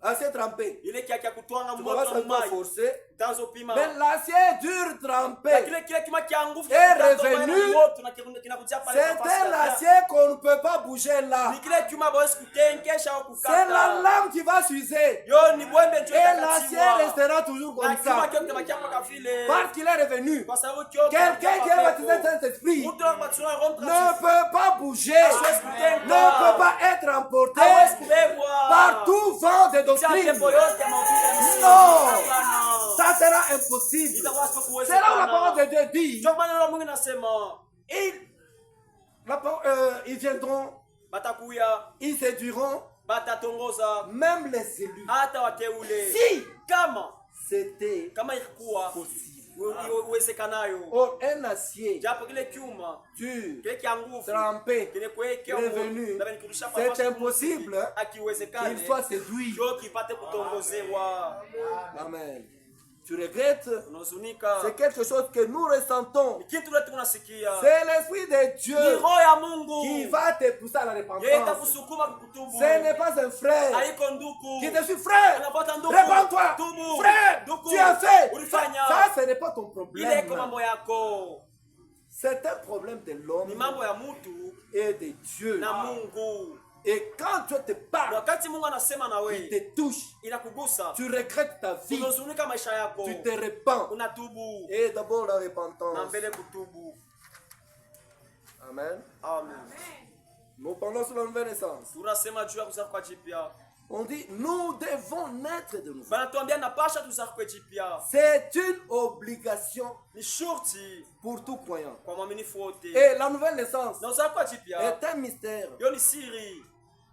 Acier trempé. Ile kia kutwanga Tu moto commences na un peu maji. forcer. Tanzo pima. Mais l'acier dur Na trempé, kile kiuma kia nguvu. Et revenu. Moto na kinakuja pale. c'est un acier qu'on ne peut pas bouger là. Ni kile kiuma bosi kutenkesha au C'est la kukata. lame qui va s'user. Yo ni bwembe ndio Et l'acier restera toujours na comme kiuma ça. kio kitabakia mpaka vile. Parce qu'il est revenu. Kwa sababu kio. Quelqu'un qui est baptisé de Saint-Esprit Mtu anabatizwa na Roho ne Mtakatifu. peut pas bouger, Hawezi kutenga. ne peut pas être emporté Hawezi kubebwa. par tout vent de doctrine. Pepo yote ya maumivu. Non, Hapana. ça sera impossible. Itakuwa C'est sikuwezekana. là où la parole de Dieu dit, Ndio maana la Mungu inasema ils viendront, batakuya, ils séduiront batatongoza même les élus. hata wateule. Si Kama c'était ilikuwa possible. uwezekanayo. Or, un acier Japo kile kiuma dur, kile kia nguvu trempé, kile kuwekea revenu, na kurudisha c'est impossible akiwezekane qu'il soit séduit. ndio kipate kutongozewa. Amen. tu regrettes, c'est quelque chose que nous ressentons. C'est l'Esprit de Dieu qui va te pousser à la repentance. Ce n'est pas un frère qui te dit frère, répands-toi, frère, tu as fait. Ça, ce n'est pas ton problème. C'est un problème de l'homme et de Dieu. Et quand Dieu te parle, il te touche, tu regrettes ta vie, tu te repens. Et d'abord la repentance. Amen. Nous parlons sur la nouvelle naissance. On dit, nous devons naître de nouveau. C'est une obligation pour tout croyant. Et la nouvelle naissance est un mystère.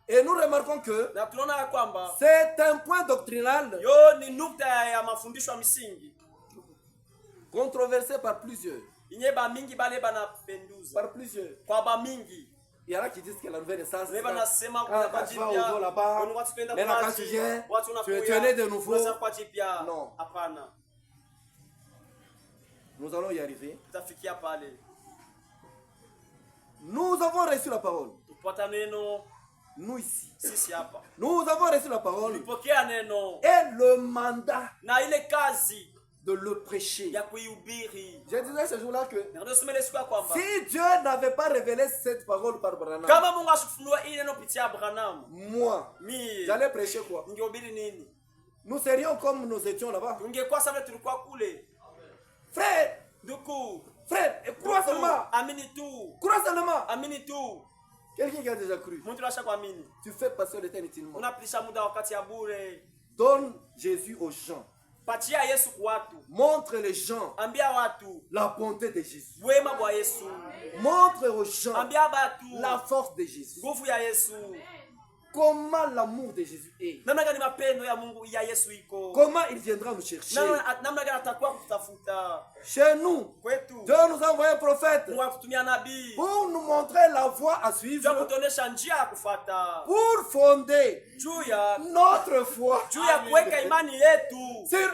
Et nous remarquons que c'est un point doctrinal controversé par plusieurs. Il y en a qui disent que la nouvelle naissance, quand tu vas au dos là-bas, maintenant quand tu viens, tu es né de nouveau. Non. Nous allons y arriver. Nous avons reçu la parole. Nous ici. Nous avons reçu la parole. Et le mandat de le prêcher. Je disais ce jour-là que si Dieu n'avait pas révélé cette parole par Branham, moi, j'allais prêcher quoi? Nous serions comme nous étions là-bas. Frère, crois seulement. Crois seulement. Quelqu'un qui a déjà cru. Tu fais passer le temps inutilement. Donne Jésus aux gens. Montre les gens la bonté de Jésus. Montre aux gens la force de Jésus. Comment l'amour de Jésus est. Comment il viendra nous chercher. Chez nous, Dieu nous a envoyé un prophète pour nous montrer la voie à suivre, pour fonder notre foi sur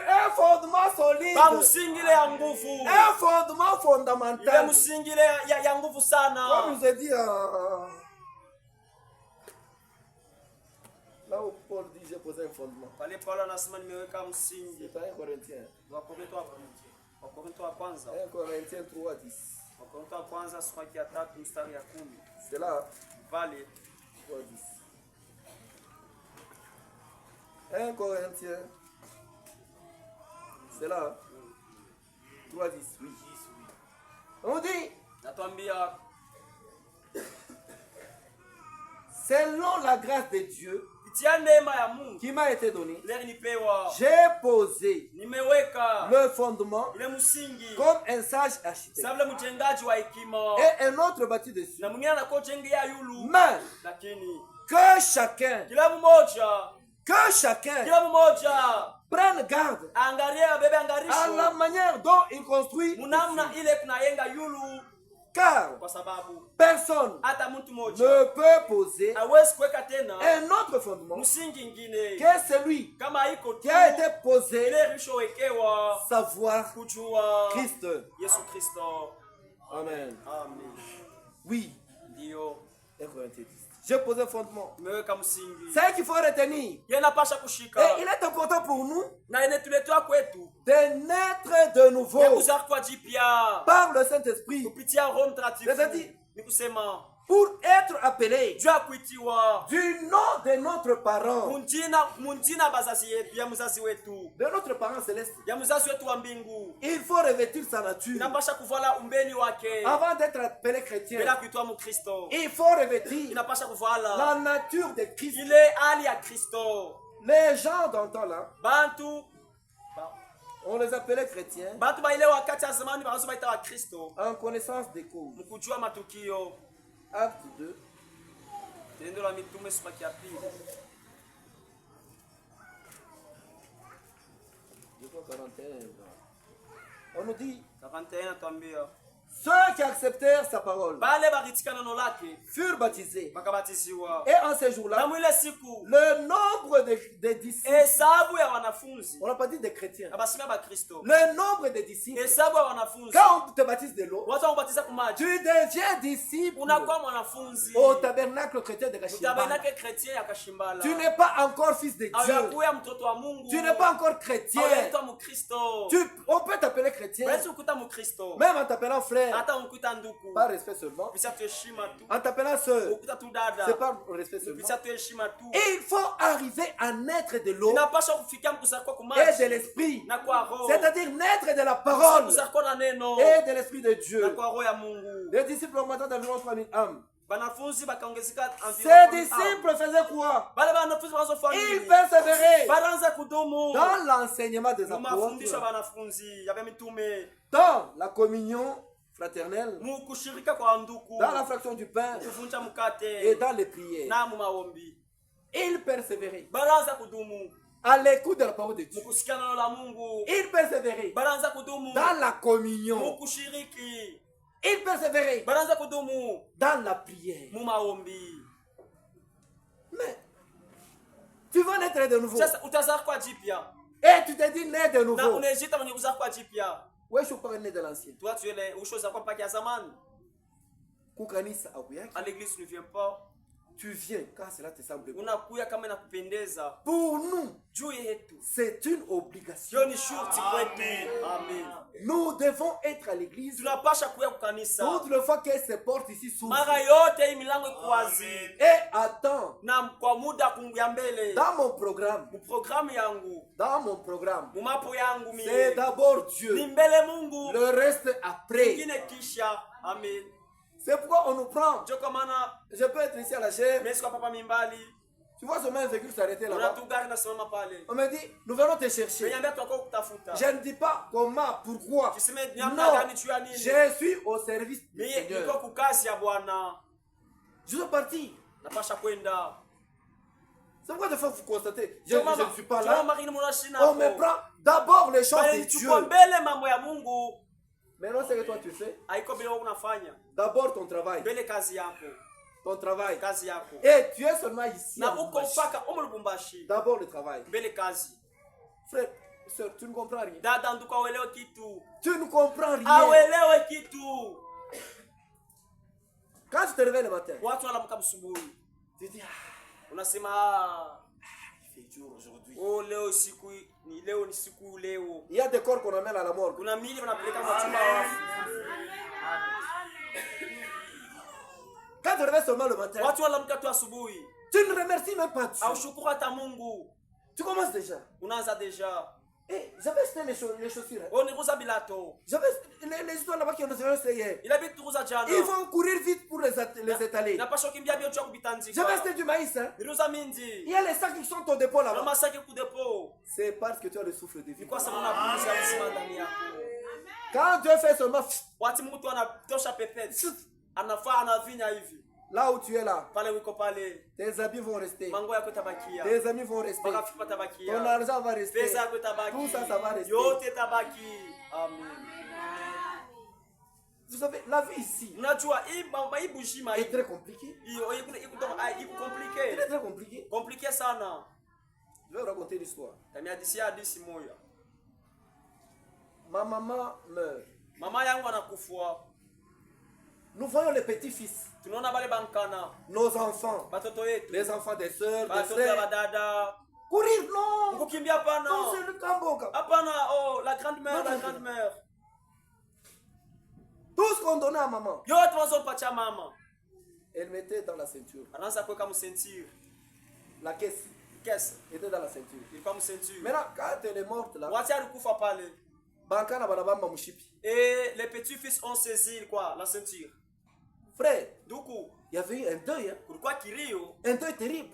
un fondement solide, un fondement fondamental. Comme je dis là où Paul dit j'ai posé un fondement. C'est pas un Corinthien. 1 Corinthiens 3:10. C'est là. 3:10. 1 Corinthiens. C'est là. 3:10. Oui. On dit. Selon la grâce de Dieu qui m'a été donné, j'ai posé le fondement comme un sage architecte et un autre bâti dessus. Mais que chacun prenne garde à la manière dont il construit, car personne ne peut poser un autre fondement que celui qui a été posé, savoir Christ. Amen. Oui. J'ai posé un fondement. C'est qu'il faut retenir. Et il est important pour nous de naître de nouveau par le Saint-Esprit. C'est-à-dire pour être appelé du nom de notre parent, de notre parent céleste. Il faut revêtir sa nature avant d'être appelé chrétien. Il faut revêtir la nature de Christ. Les gens dans le temps là, on les appelait chrétiens en connaissance des causes. Acte 2. On nous dit Ceux qui acceptèrent sa parole furent baptisés. Et en ces jours-là, le nombre de disciples, on n'a pas dit des chrétiens, le nombre de disciples, quand on te baptise de l'eau, tu deviens disciple au tabernacle chrétien de Kashimba. Tu n'es pas encore fils de Dieu. Tu n'es pas encore chrétien. On peut t'appeler chrétien, même en t'appelant frère. Pas respect seulement. En t'appelant sœur, c'est pas respect seulement. Et il faut arriver à naître de l'eau et de l'esprit. C'est-à-dire naître de la parole et de l'esprit de Dieu. Les disciples augmentaient d'environ 3000 âmes. Ces disciples faisaient quoi? Ils persévéraient dans l'enseignement des apôtres, dans la communion fraternelle, dans la fraction du pain et dans les prières. Ils persévéraient à l'écoute de la parole de Dieu. Ils persévéraient dans la communion. Ils persévéraient dans la prière. Mais tu vas naître de nouveau. Et tu te dis né de nouveau. Ouais, je suis pas né de l'ancien. Toi, tu es les choses à quoi qui a zaman. À l'église, tu ne viens pas. Tu viens quand cela te semble bon. Pour nous, c'est une obligation. Amen. Nous devons être à l'église toutes les fois que ces portes ici s'ouvrent. Et attends. Dans mon programme, c'est d'abord Dieu. Le reste après. Amen. C'est pourquoi on nous prend. Je peux être ici à la chair. Tu vois seulement un véhicule s'arrêter là-bas. On me dit, nous venons te chercher. Je ne dis pas comment, pourquoi. Non, je suis au service du Seigneur. Je suis parti. C'est pourquoi des fois vous constatez, je ne suis pas là. On me prend d'abord les choses de Dieu. Maintenant, c'est que toi tu fais. D'abord ton travail. Ton travail. Et tu es seulement ici. D'abord le travail. Frère, soeur, tu ne comprends rien. Tu ne comprends rien. Quand tu te réveilles le matin, tu dis, il fait jour aujourd'hui. Il y a des corps qu'on amène à la morgue. Quand tu réveilles seulement le matin, tu ne remercies même pas Dieu. Tu commences déjà. Et j'avais acheté les chaussures. J'avais les histoires là-bas qui ont essayé. Ils vont courir vite pour les étaler. J'avais acheté du maïs. Il y a les sacs qui sont au dépôt là-bas. C'est parce que tu as le souffle de vie. Quand Dieu fait seulement là où tu es là, tes habits vont rester, tes amis vont rester, ton argent va rester, tout ça, ça va rester. Amen. Vous savez, la vie ici est très compliquée. Très compliqué. Compliqué sana. Je vais vous raconter une histoire. Ma maman meurt. Nous voyons les petits-fils. Nos enfants. Les enfants des sœurs, des frères. Courir, non. Non, c'est le Kamboka. La grande-mère. Tout ce qu'on donnait à maman, elle mettait dans la ceinture. La caisse était dans la ceinture. Maintenant, quand elle est morte là, et les petits-fils ont saisi quoi? La ceinture. Frère, il y avait eu un deuil. Un deuil terrible.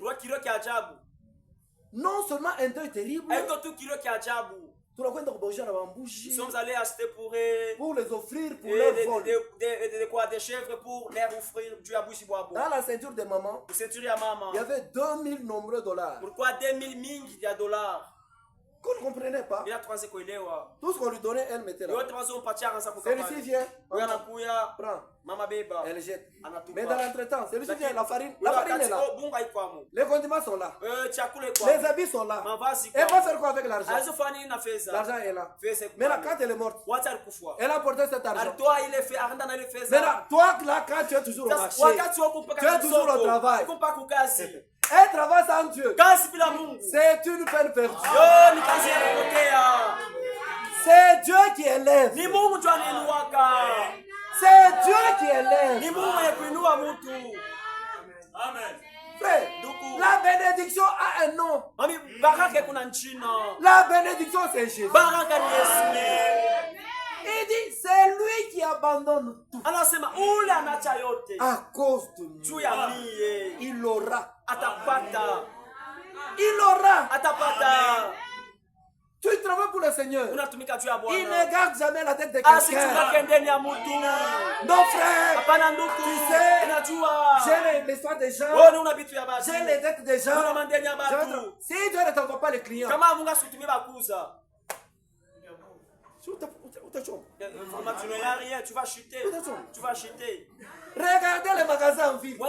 Non seulement un deuil terrible. Nous sommes allés acheter pour les offrir pour leur vol. Des chèvres pour leur offrir du abouchi boabo. Dans la ceinture de maman, il y avait 2000 nombreux dollars. Pourquoi 2000 $? qu'on ne comprenait pas. Tout ce qu'on lui donnait, elle mettait là. Celui-ci vient, prend, elle jette. Mais dans l'entretemps, celui-ci vient, la farine est là. Les condiments sont là. Les habits sont là. Elle va faire quoi avec l'argent? L'argent est là. Maintenant, quand elle est morte, elle a porté cet argent. Maintenant, toi, là, quand tu es toujours au marché, tu es toujours au travail. Elle travaille sans Dieu. C'est une peine perdue. C'est Dieu qui élève. C'est Dieu qui élève. Amen. Frère, la bénédiction a un nom. La bénédiction, c'est Jésus. Il dit, c'est lui qui abandonne tout. À cause de nous. Il aura. Il aura. Tu travailles pour le Seigneur. Il ne garde jamais la tête de quelqu'un. Non, frère. Tu sais, j'ai l'histoire des gens. J'ai les dettes des gens. Si Dieu ne t'envoie pas les clients, tu vas chuter. Regardez les magasins en ville.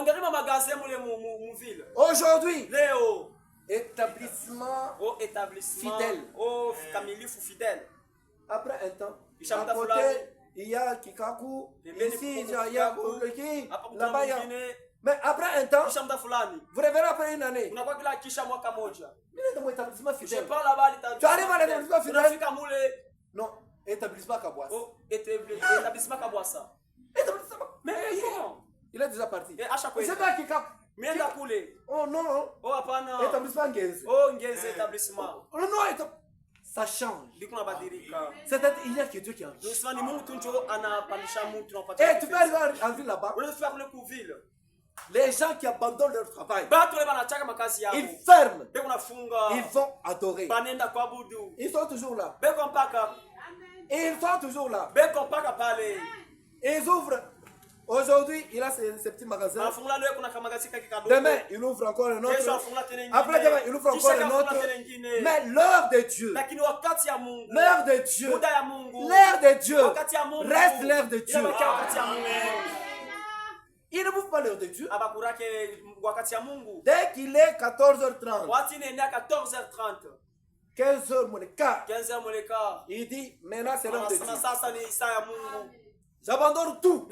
Aujourd'hui, établissement fidèle. Après un temps, à côté, il y a Kikaku. Ici, il y a Oleki. Là-bas, il y a... Mais après un temps, vous reverrez après une année. Établissement fidèle. Tu arrives à l'établissement fidèle. Non, établissement Établissement Kabwassa. Mais il est déjà parti. C'est pas Kikaku. Oh non. Établissement Ngeze. Établissement. Oh non, ça change. C'est-à-dire il n'y a que Dieu qui en vit. Et tu peux arriver en ville là-bas. Les gens qui abandonnent leur travail, ils ferment. Ils vont adorer. Ils sont toujours là. Ils sont toujours là. Ils ouvrent. Aujourd'hui, il a ses petits magasins. Demain, il ouvre encore un autre. Après demain, il ouvre encore un autre. Mais l'heure de Dieu, l'heure de Dieu, l'heure de Dieu reste l'heure de Dieu. Il ne bouffe pas l'heure de Dieu. Dès qu'il est 14h30, 15h moins le quart, il dit maintenant c'est l'heure de Dieu. J'abandonne tout.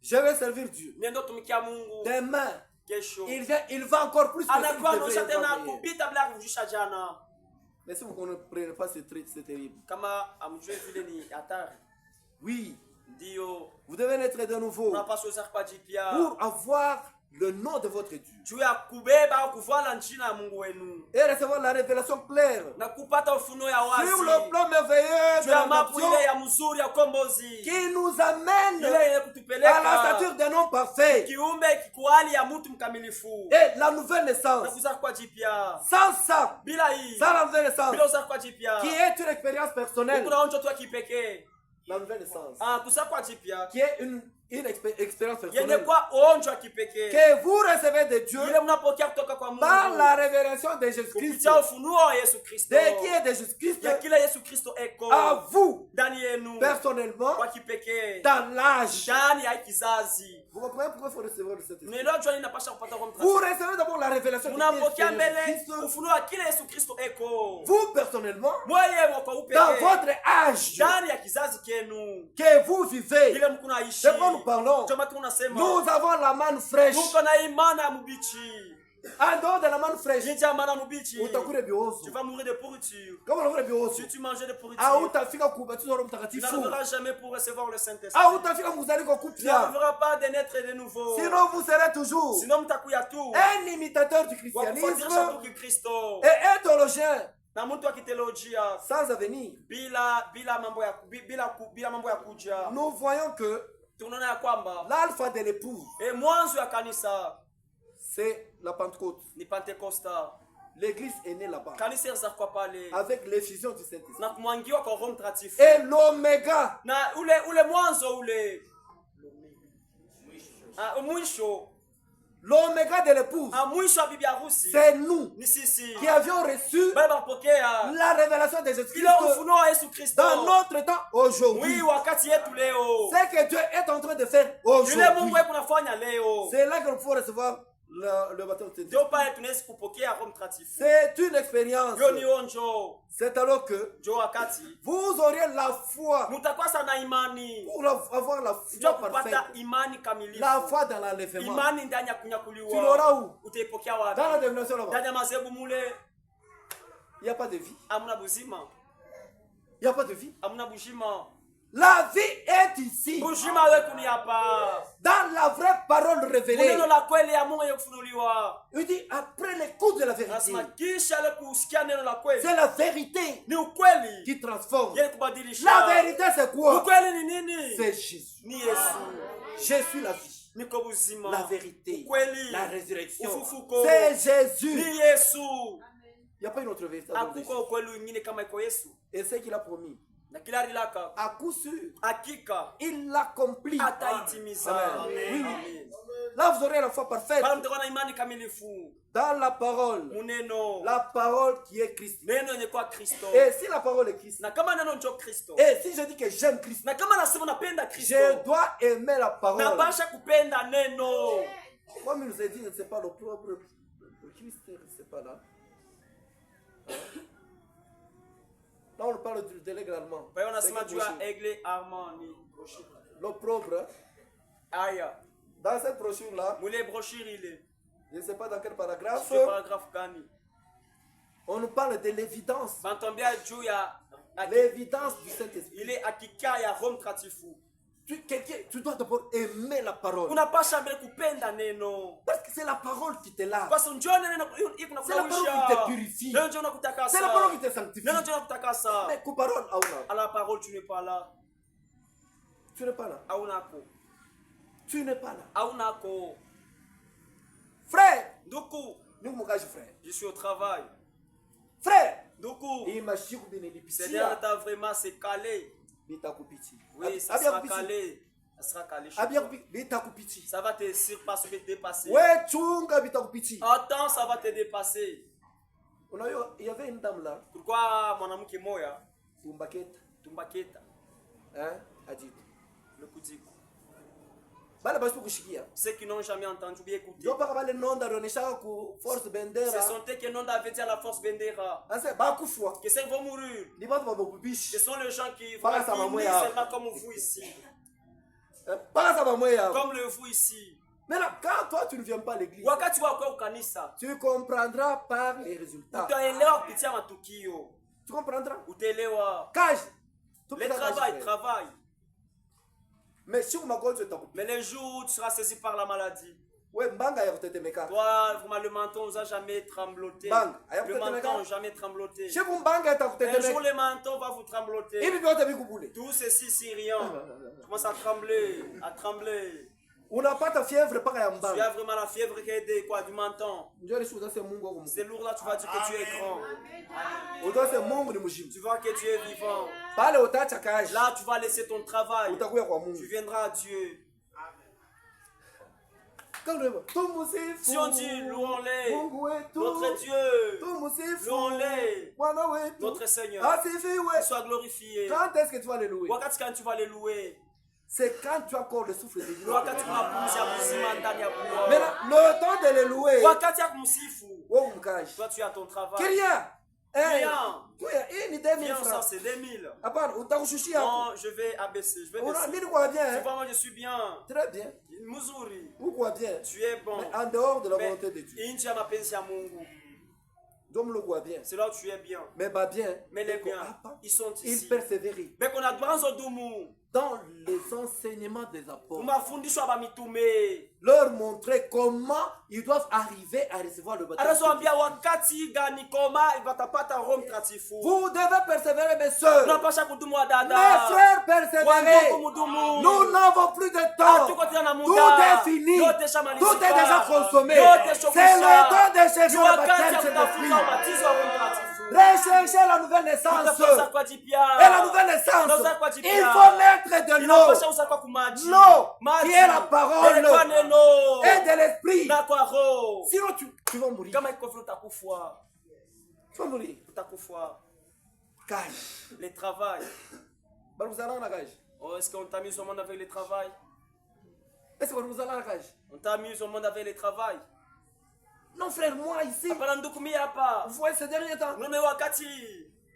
Je vais servir Dieu. Demain, il va encore plus. Mais si vous ne comprenez pas, c'est terrible. Oui. Vous devez naître de nouveau pour avoir le nom de votre Dieu et recevoir la révélation claire sur le plan merveilleux de l'adoption qui nous amène à la stature d'un homme parfait et la nouvelle naissance. Sans ça, sans la nouvelle naissance qui est une expérience personnelle, la nouvelle naissance qui est une expérience personnelle que vous recevez de Dieu par la révélation de Jésus-Christ, de qui est de Jésus-Christ à vous personnellement dans l'âge. Vous comprenez pourquoi il faut recevoir de cette esprit? Vous recevez d'abord la révélation de Jésus-Christ. Vous personnellement dans votre âge que vous vivez. De quoi nous parlons? Nous avons la manne fraîche. En dehors de la manne fraîche, tu vas mourir de pourriture. Si tu manges de pourriture, tu n'arriveras jamais pour recevoir le Saint-Esprit. Tu n'arriveras pas de naître de nouveau. Sinon vous serez toujours un imitateur du christianisme et un théologien sans avenir. Nous voyons que l'alpha de l'épouse, c'est la Pentecôte. L'église est née là-bas avec l'effusion du Saint-Esprit. Et l'oméga, l'oméga de l'épouse, c'est nous qui avions reçu la révélation de Jésus-Christ dans notre temps aujourd'hui. Ce que Dieu est en train de faire aujourd'hui, c'est là que nous pouvons recevoir le baptême de Dieu. C'est une expérience. C'est alors que vous aurez la foi pour avoir la foi parfaite. La foi dans l'enlèvement. Tu l'auras où? Dans la dénomination là-bas. Il n'y a pas de vie. Il n'y a pas de vie. La vie est ici. Dans la vraie parole révélée. Il dit après l'écoute de la vérité. C'est la vérité qui transforme. La vérité c'est quoi? C'est Jésus. Je suis la vie, la vérité, la résurrection. C'est Jésus. Il n'y a pas une autre vérité. Et c'est qu'il a promis. À coup sûr, il l'accomplit. Oui. Là, vous aurez la foi parfaite dans la parole qui est Christ. Et si la parole est Christ, et si je dis que j'aime Christ, je dois aimer la parole. Comme il nous a dit, ce n'est pas le propre Christ, c'est pas là. Là, on parle du délégué allemand. L'opprobre. Dans cette brochure-là, je ne sais pas dans quel paragraphe, on nous parle de l'évidence. L'évidence du Saint-Esprit. Tu dois d'abord aimer la parole. Parce que c'est la parole qui te lave. C'est la parole qui te purifie. C'est la parole qui te sanctifie. Mais à la parole, tu n'es pas là. Tu n'es pas là. Tu n'es pas là. Frère, je suis au travail. Frère, c'est-à-dire que vraiment c'est calé. Oui, ça sera calé. Ça sera calé. Ça va te surpasser, te dépasser. Attends, ça va te dépasser. Il y avait une dame là. Pourquoi mon ami qui est mort? Tumbaketa. Hein? A dit. Le Kudiko. Ceux qui n'ont jamais entendu bien écouter. Ce sont eux qui n'ont pas dit à la force Bendera. Que c'est vont mourir. Ce sont les gens qui vont mourir seulement comme vous ici. Comme le vous ici. Maintenant, quand toi tu ne viens pas à l'église, tu comprendras par les résultats. Tu comprendras. Le travail. Mais les jours où tu seras saisi par la maladie, toi, le menton n'a jamais trembloté. Le menton n'a jamais trembloté. Un jour, le menton va vous trembloter. Tout ceci, Syriens, commence à trembler, On n'a pas ta fièvre, pas tu as vraiment la fièvre qui est quoi, du menton. C'est lourd là, tu vas dire que tu es grand. Tu vois que tu es vivant. Là, tu vas laisser ton travail. Tu viendras à Dieu. Si on dit louons-les, notre Dieu, louons-les, notre Seigneur, sois glorifié. Quand est-ce que tu vas les louer? Quand tu vas les louer, c'est quand tu as encore le souffle de vie. Mais le temps de les louer, toi tu as ton travail. Rien. Ça c'est 2000. Non, je vais abaisser. Je vais baisser. Tu vois, moi je suis bien. Très bien. Muzuri. Pourquoi bien? Tu es bon. Mais en dehors de la volonté de Dieu. Bien. C'est là où tu es bien. Mais pas bien. Mais les biens, ils sont ici. Ils persévèrent. Mais qu'on a dans les enseignements des apôtres, leur montrer comment ils doivent arriver à recevoir le baptême. Vous devez persévérer, mes soeurs. Mes frères, persévérer. Nous n'avons plus de temps. Tout est fini. Tout est déjà consommé. C'est le temps de chercher le baptême de Saint-Esprit. Recherchez la nouvelle naissance. Et la nouvelle naissance, il faut naître être de l'eau. L'eau qui est la parole et de l'esprit. Sinon tu vas mourir. Tu vas mourir. Les travail. Oh, est-ce qu'on t'a mis au monde avec les travail? Est-ce qu'on nous a la cage? On t'a mis au monde avec les travail. Non frère, moi ici. Vous voyez ces derniers temps.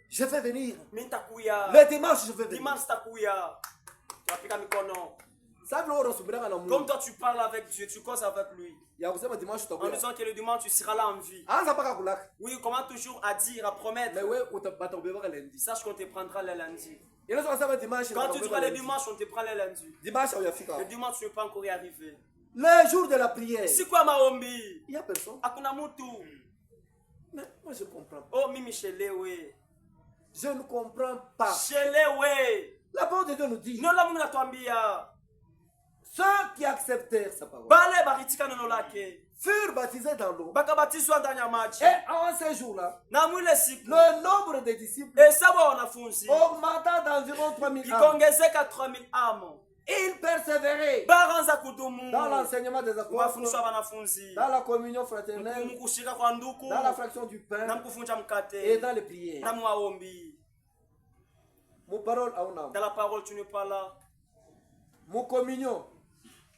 Je vais venir. Le dimanche, je vais venir. Comme toi tu parles avec Dieu, tu causes avec lui. En disant que le dimanche tu seras là en vie. Oui, comment toujours à dire, à promettre. Sache qu'on te prendra le lundi. Quand tu diras le dimanche, on te prend le lundi. Le dimanche, tu ne peux pas encore y arriver. Le jour de la prière. Si quoi maombi? Il n'y a personne. Mais moi je comprends pas. Oh Mimi Chelewe. Je ne comprends pas. Chelewe. La parole de Dieu nous dit. Non la muna tuambia. Ceux qui acceptèrent sa parole. Bale baritika nono lake. Furent baptisés dans l'eau. Bakabatizwa ndani ya maji. Et en ces jours-là, le nombre de disciples augmenta d'environ 3000 âmes. Ils persévéraient dans l'enseignement des apôtres, dans la communion fraternelle, dans la fraction du pain et dans les prières. Dans la parole, tu n'es pas là. Mon communion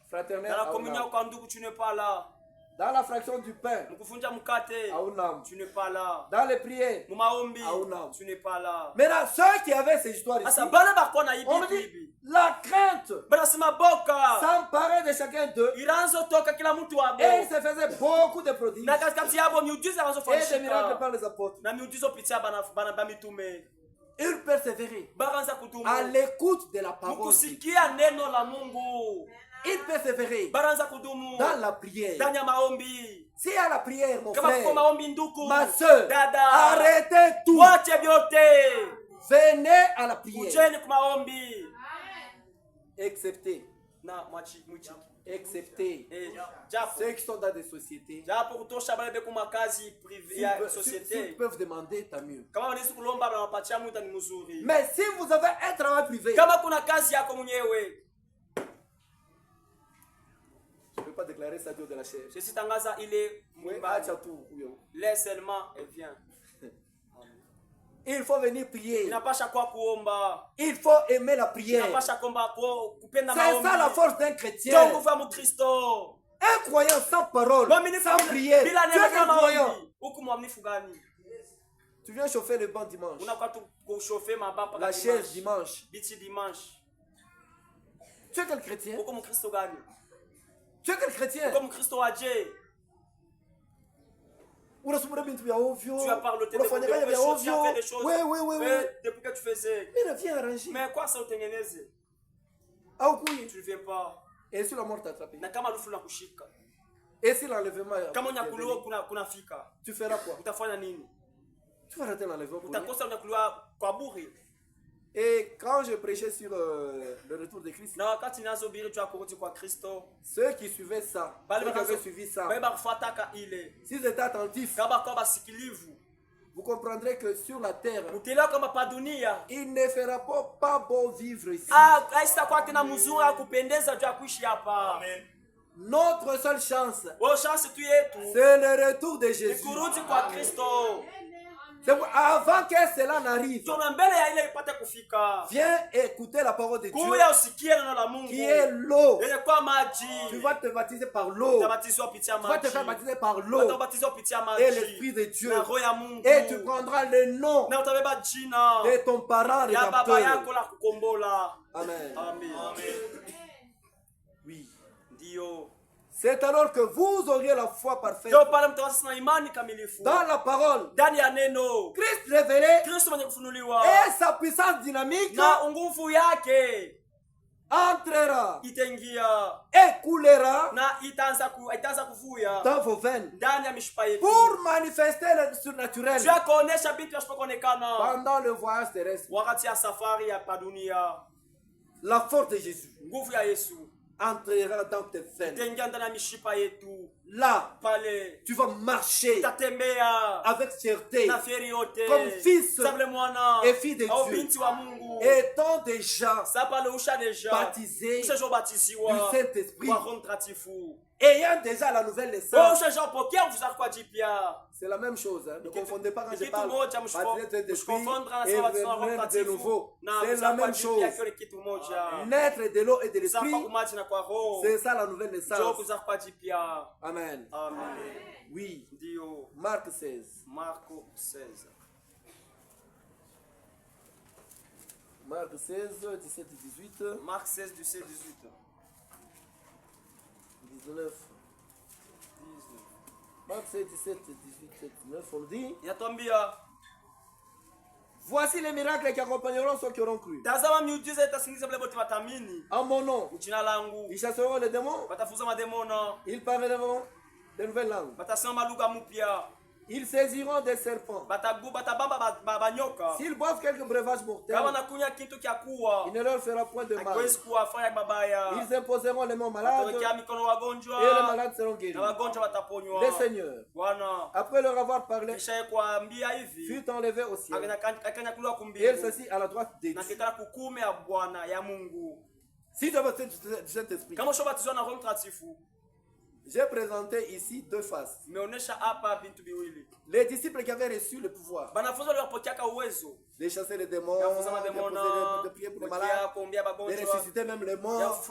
fraternelle, dans la communion tu n'es pas là. Dans la fraction du pain, tu n'es pas là. Dans les prières, tu n'es pas là. Maintenant, ceux qui avaient ces histoires ici, on me dit, la crainte s'emparait de chacun d'eux et il se faisait beaucoup de prodiges et de miracles par les apôtres. Ils persévéraient à l'écoute de la parole. Il persévérait dans la prière. Si à la prière, mon frère, ma soeur, arrêtez tout. Venez à la prière. Excepté ceux qui sont dans des sociétés. S'ils peuvent demander, tant mieux. Mais si vous avez un travail privé, je ne peux pas déclarer ça Dieu de la chair. Laisse seulement et viens. Il faut venir prier. Il faut aimer la prière. C'est ça la force d'un chrétien. Un croyant sans parole, sans prière. Tu es un croyant. Tu viens chauffer le banc dimanche. La chaise dimanche. Tu es quel chrétien? Tu es quel chrétien? Tu as parlé de choses, tu as fait des choses. Oui. Depuis que tu faisais. Mais viens arranger. Mais quoi ça utengeneze? Tu ne viens pas. Et si la mort t'a attrapé? Et si l'enlèvement tu feras quoi? Tu vas rater l'enlèvement. Et quand je prêchais sur le retour de Christ, ceux qui suivaient ça, ceux qui avaient suivi ça, s'ils étaient attentifs, vous comprendrez que sur la terre, il ne fera pas beau vivre ici. Notre seule chance, c'est le retour de Jésus. Avant que cela n'arrive, viens écouter la parole de Dieu qui est l'eau. Tu vas te baptiser par l'eau. Tu vas te faire baptiser par l'eau et l'Esprit de Dieu. Et tu prendras le nom de ton parent rédempteur. Amen. Oui. C'est alors que vous auriez la foi parfaite dans la parole. Christ révélé et sa puissance dynamique entrera et coulera dans vos veines pour manifester le surnaturel pendant le voyage terrestre. La force de Jésus entrera dans tes veines. Là, tu vas marcher avec fierté comme fils et fille de Dieu, étant déjà baptisé du Saint-Esprit, ayant déjà la nouvelle naissance. C'est la même chose. Hein? Ne confondez pas quand je parle baptisé de l'Esprit et naître de nouveau. C'est la même chose. Naître de l'eau et de l'Esprit, c'est ça la nouvelle naissance. Amen. Amen. Oui. Marc 16. Marc 16. Marc 16, 17 et 18. Marc 16, 17 et 18. 19. Marc 16, 17, 18, 19, on dit. Voici les miracles qui accompagneront ceux qui auront cru. En mon nom, ils chasseront les démons. Ils parleront de nouvelles langues. Ils saisiront des serpents. S'ils boivent quelques breuvages mortels, il ne leur fera point de mal. Ils imposeront les mains malades et les malades seront guéris. Le Seigneur, après leur avoir parlé, fut enlevé au ciel. Et il s'assit à la droite de Dieu. Si tu as baptisé du Saint-Esprit, j'ai présenté ici deux faces. Les disciples qui avaient reçu le pouvoir de chasser les démons, de prier pour les malades, de ressusciter même les morts.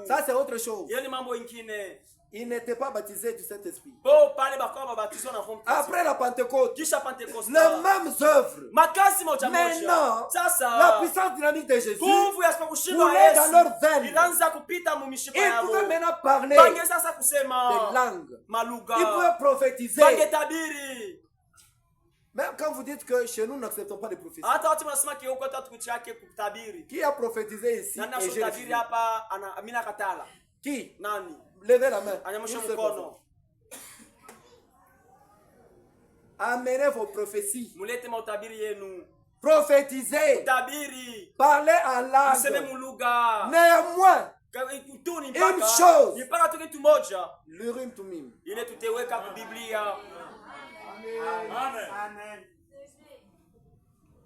Ça c'est autre chose. Ils n'étaient pas baptisés du Saint-Esprit. Après la Pentecôte, les mêmes œuvres. Maintenant, la puissance dynamique de Jésus coulait dans leurs veines. Ils pouvaient maintenant parler des langues. Ils pouvaient prophétiser. Même quand vous dites que chez nous, nous n'acceptons pas de prophéties. Qui a prophétisé ici? Qui? Levez la main. Amenez vos prophéties. Prophétisez. Parlez en langue. Néanmoins, une chose. L'Urim Tumim.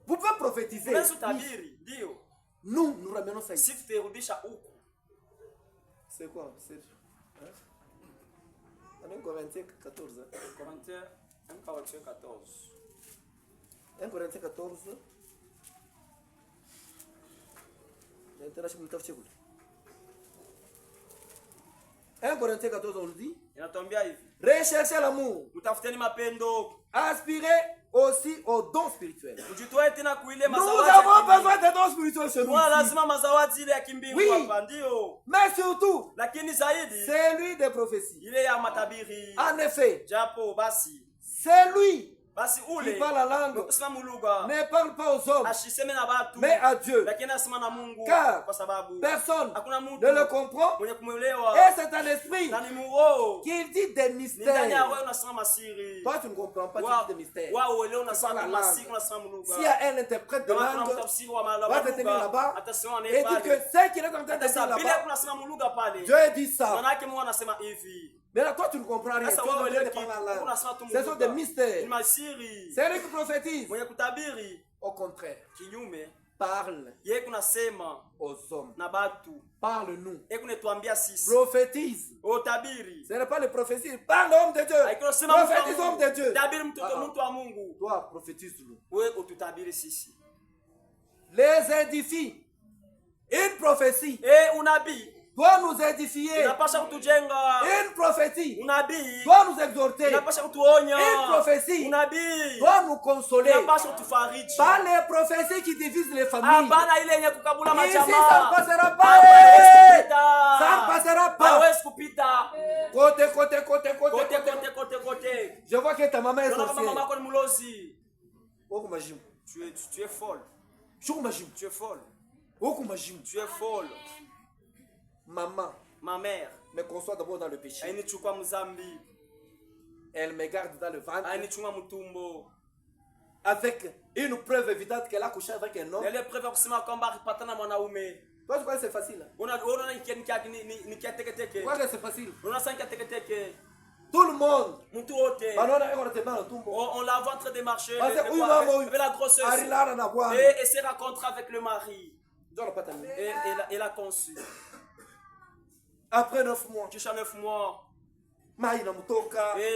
Vous pouvez prophétiser. Nous ramenons ça ici. C'est quoi? C'est 1 Corinthiens 14. 1 Corinthiens 14. 1 Corinthiens 14. 1 Corinthiens 14, on dit. Recherchez l'amour. Aspirez aussi aux dons spirituels. Nous avons besoin des dons spirituels chez nous. Oui. Mais surtout, c'est lui des prophéties. En effet, c'est lui qui parle la langue ne parle pas aux hommes, mais à Dieu. Car personne ne le comprend. Et c'est un esprit qui dit des mystères. Toi, tu ne comprends pas, tu dis des mystères. Tu parles la langue. S'il y a un interprète de langue, va te tenir là-bas et dire que ce qu'il est en train de dire là-bas, Dieu dit ça. Mais là, toi, tu ne comprends rien. Tu ne parles la langue. Ce sont des mystères. C'est lui qui prophétise. Au contraire, parle aux hommes. Parle-nous. Prophétise. Ce n'est pas le prophétie. Parle l'homme de Dieu. Prophétise l'homme de Dieu. Toi, prophétise-nous. Les édifie. Une prophétie doit nous édifier. Une prophétie doit nous exhorter. Une prophétie doit nous consoler. Pas les prophéties qui divisent les familles. Ici, ça ne passera pas. Ça ne passera pas. Côté. Je vois que ta maman est sorcière. Tu es folle. Tu es folle. Tu es folle. Ma mère me conçoit d'abord dans le péché. Elle me garde dans le ventre avec une preuve évidente qu'elle a couché avec un homme. Toi, tu crois que c'est facile? Tu crois que c'est facile? monde. On la voit en train de marcher avec la grosseuse. Et se rencontre avec le mari. Et elle a conçu. Après 9 mois. Jusqu'à 9 mois. Et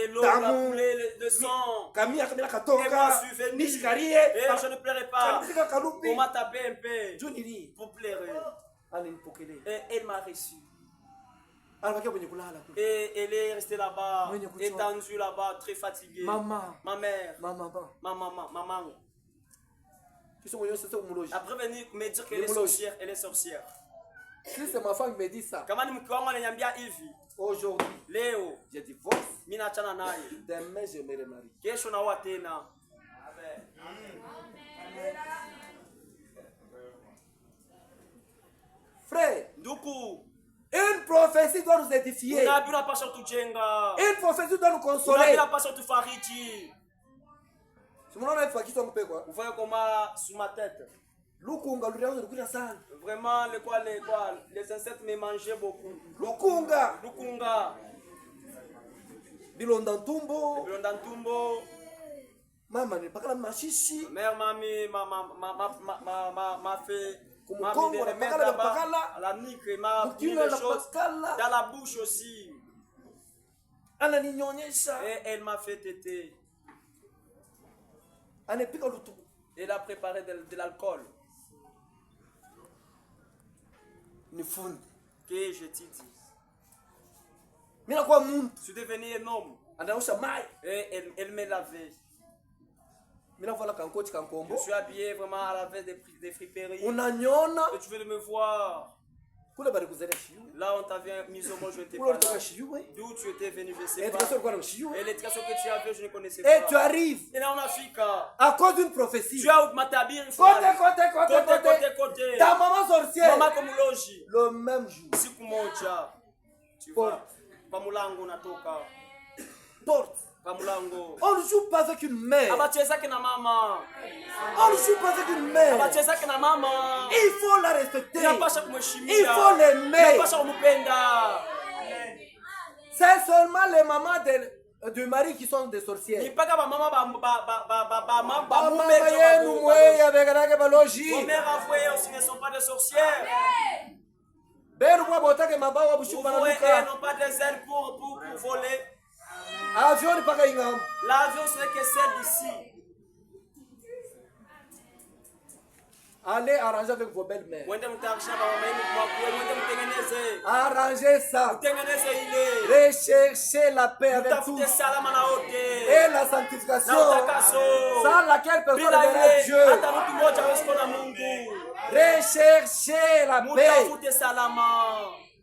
l'eau a coulé de sang. Et moi je suis venu. Et je ne pleurais pas. On m'a tapé un peu pour pleurer. Et elle m'a reçu. Et elle est restée là-bas, étendue là-bas, très fatiguée. Ma mère. Maman. Après venir me dire qu'elle est sorcière, elle est sorcière. Si c'est ma femme qui me dit ça. Aujourd'hui, Léo, je divorce. Demain, je me remarie. Frère, une prophétie doit nous édifier. Une prophétie doit nous consoler. Vous voyez comment sous ma tête. Vraiment, les insectes me mangeaient beaucoup. Lukunga. Bilondantumbo. Maman n'est pas la machichi. Mère m'a fait. M'a mis des remèdes là-bas. À la nuque, m'a mis des choses dans la bouche aussi. Et elle m'a fait téter. Elle a préparé de l'alcool. Que je t'ai dit. Je suis devenu un homme. Et elle me lavait. Je suis habillé vraiment à la veille des friperies. Et tu veux me voir. Là, on t'avait mis au monde, je n'étais pas là. D'où tu étais venu, je ne sais pas. Et l'éducation que tu avais, je ne connaissais pas. Et tu arrives. Et là, on a fait à cause d'une prophétie. Tu as matabir une fois. Côté. Ta maman sorcière. Maman comme logi. Le même jour. Siku moja. Tu vois. Pamulango natoka. Porte. Pamulango. On ne joue pas avec une mère. Abacheza que na mama. On ne joue pas avec une mère. Abacheza que na mama. Il faut la respecter. Il faut l'aimer. C'est seulement les mamans de mari qui sont des sorcières. Vos mères avouées aussi ne sont pas des sorcières. Vous n'ont pas des ailes pour voler. L'avion, ce n'est que celle d'ici. Allez arranger avec vos belles-mères. Arrangez ça. Recherchez la paix avec tous. Et la sanctification. Sans laquelle personne ne verra Dieu. Recherchez la paix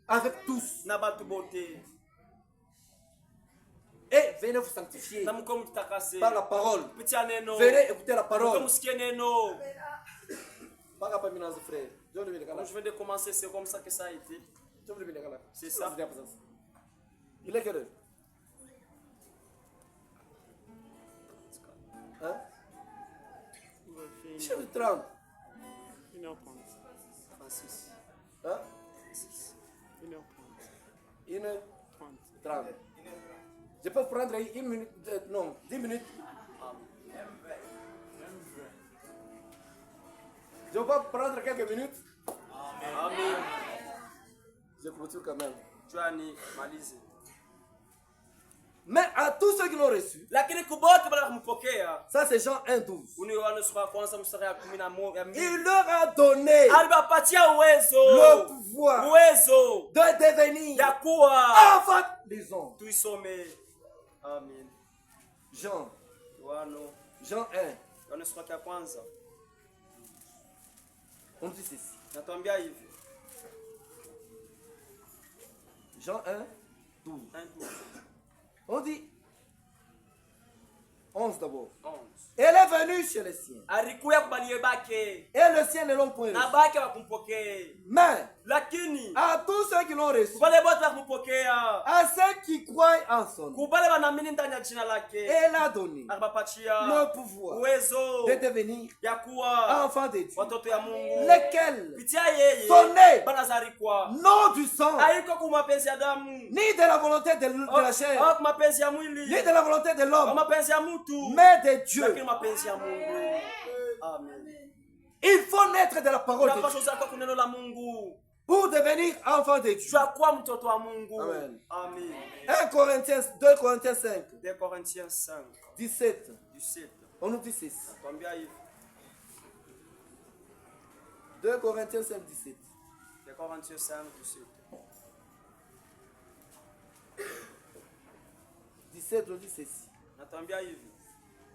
avec tous. Et venez vous sanctifier par la parole. Venez écouter la parole. Je viens de commencer, c'est comme ça que ça a été. C'est ça. Il est quelle heure? Hein? Je suis 30. 1h30. 36. Hein? 1h30. 1h30. Je peux prendre 1 minute, non, 10 minutes. Je peux prendre quelques minutes. Amen. Je clôture quand même. Johnny, Malise. Mais à tous ceux qui l'ont reçu, ça c'est Jean 1:12. Il leur a donné le pouvoir de devenir enfants des hommes. Amen. Jean 1. On dit ceci. Jean 1:12. On dit 11 d'abord. Elle est venue chez les siens. Et les siens ne l'ont point reçu. Mais lakini à tous ceux qui l'ont reçu, wale wote wakupokea, à ceux qui croient en son nom, kubale wanaamini ndani ya jina lake, et l'a donné akapatia le pouvoir uwezo de devenir ya kuwa enfants de Dieu, watoto ya Mungu, lesquels pitia yeye sont nés banazarikwa non du sang, haiko kwa mapenzi ya damu, ni de la volonté de la chair, au mapenzi ya mwili, ni de la volonté de au l'homme, mapenzi ya mtu, mais de Dieu. lakini mapenzi ya Mungu. Amen. Il faut naître de la parole de Dieu Unapaswa kwa kuneno la Mungu pour devenir enfant de Dieu. kwa mtoto wa Mungu. Amen. Amen. 2 Corinthiens 5, 2 Corinthiens 5, 17. 17. On nous dit ceci. Combien il 2 Corinthiens 5, 17. 2 Corinthiens 5, 17. 17, on dit ceci. Natambia hivi.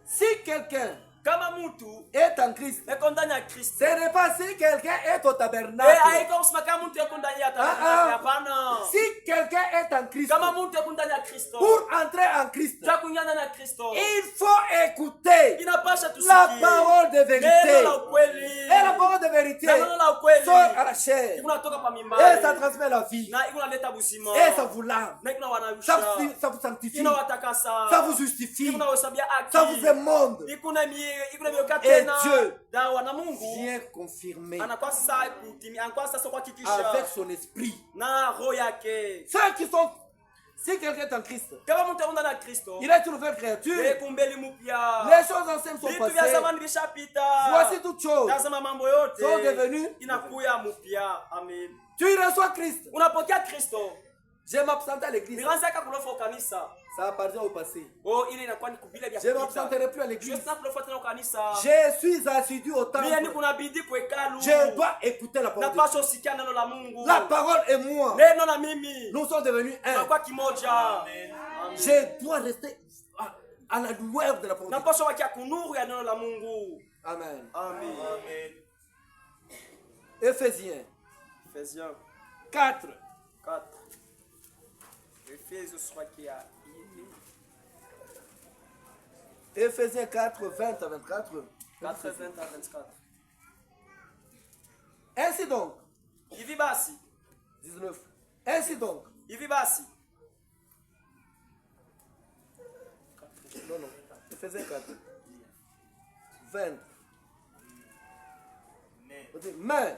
Si quelqu'un Kama mtu est en Christ, eko ndani ya Kristo, ce n'est pas si quelqu'un est au tabernacle. haiko kusema kama mtu eko ndani ya tabernacle, hapana. Si quelqu'un est en Christ, Kama mtu eko ndani ya Kristo, pour entrer en Christ, cha kuingia ndani ya Kristo, il faut écouter inapasha tusikie la parole de neno vérité. la ukweli. Et la parole de vérité Neno la ukweli sort à la chair. ikunatoka pa Et mimbari ça transmet la vie. na ikunaleta busima Et ça vous lave. na ikunawanawisha, Ça vous sanctifie. inawatakasa, Ça vous justifie. ikunawahesabia haki, Ça vous émonde. ikunamioka Et tena Dieu dawa na Mungu vient confirmer anakuwa sasa kuhakikisha avec son esprit. na roho yake. Ceux qui sont, si quelqu'un est en Christ, Kama mtu ndani ya Kristo, il est une nouvelle créature. kumbeli mpya, Les choses anciennes sont vitu vya passées. zamani vishapita, Voici toutes choses tazama mambo yote sont devenues. inakuya mpya. Amen. Tu reçois Christ. Unapokea Kristo, Je m'absentais à l'église. nilianza kulofa kanisa. Ça appartient au passé. Oh, ile inakuwa ni kubila vya Je ne kupita. m'absenterai plus à Je l'église. sina kulofa tena kanisa. Je suis assidu au temple. Mimi ni kuna bidii kwa hekalu. Je dois écouter la parole de Dieu. Napaswa usikia neno la Mungu. La parole et moi, Neno na mimi. nous sommes devenus un. Tunakuwa kimoja. Je dois rester à la lueur de la parole de Dieu. Napaswa wakia kunuru ya neno la Mungu. Amen. Amen. Éphésiens Ephésiens 4. 4. Ephésiens soit qui a Éphésiens 4, 20 à 24. 4, 20 à 24. Ainsi donc, Hivi basi. 19. Ainsi donc, Hivi basi. non, non, Éphésiens 4, 20. Mais,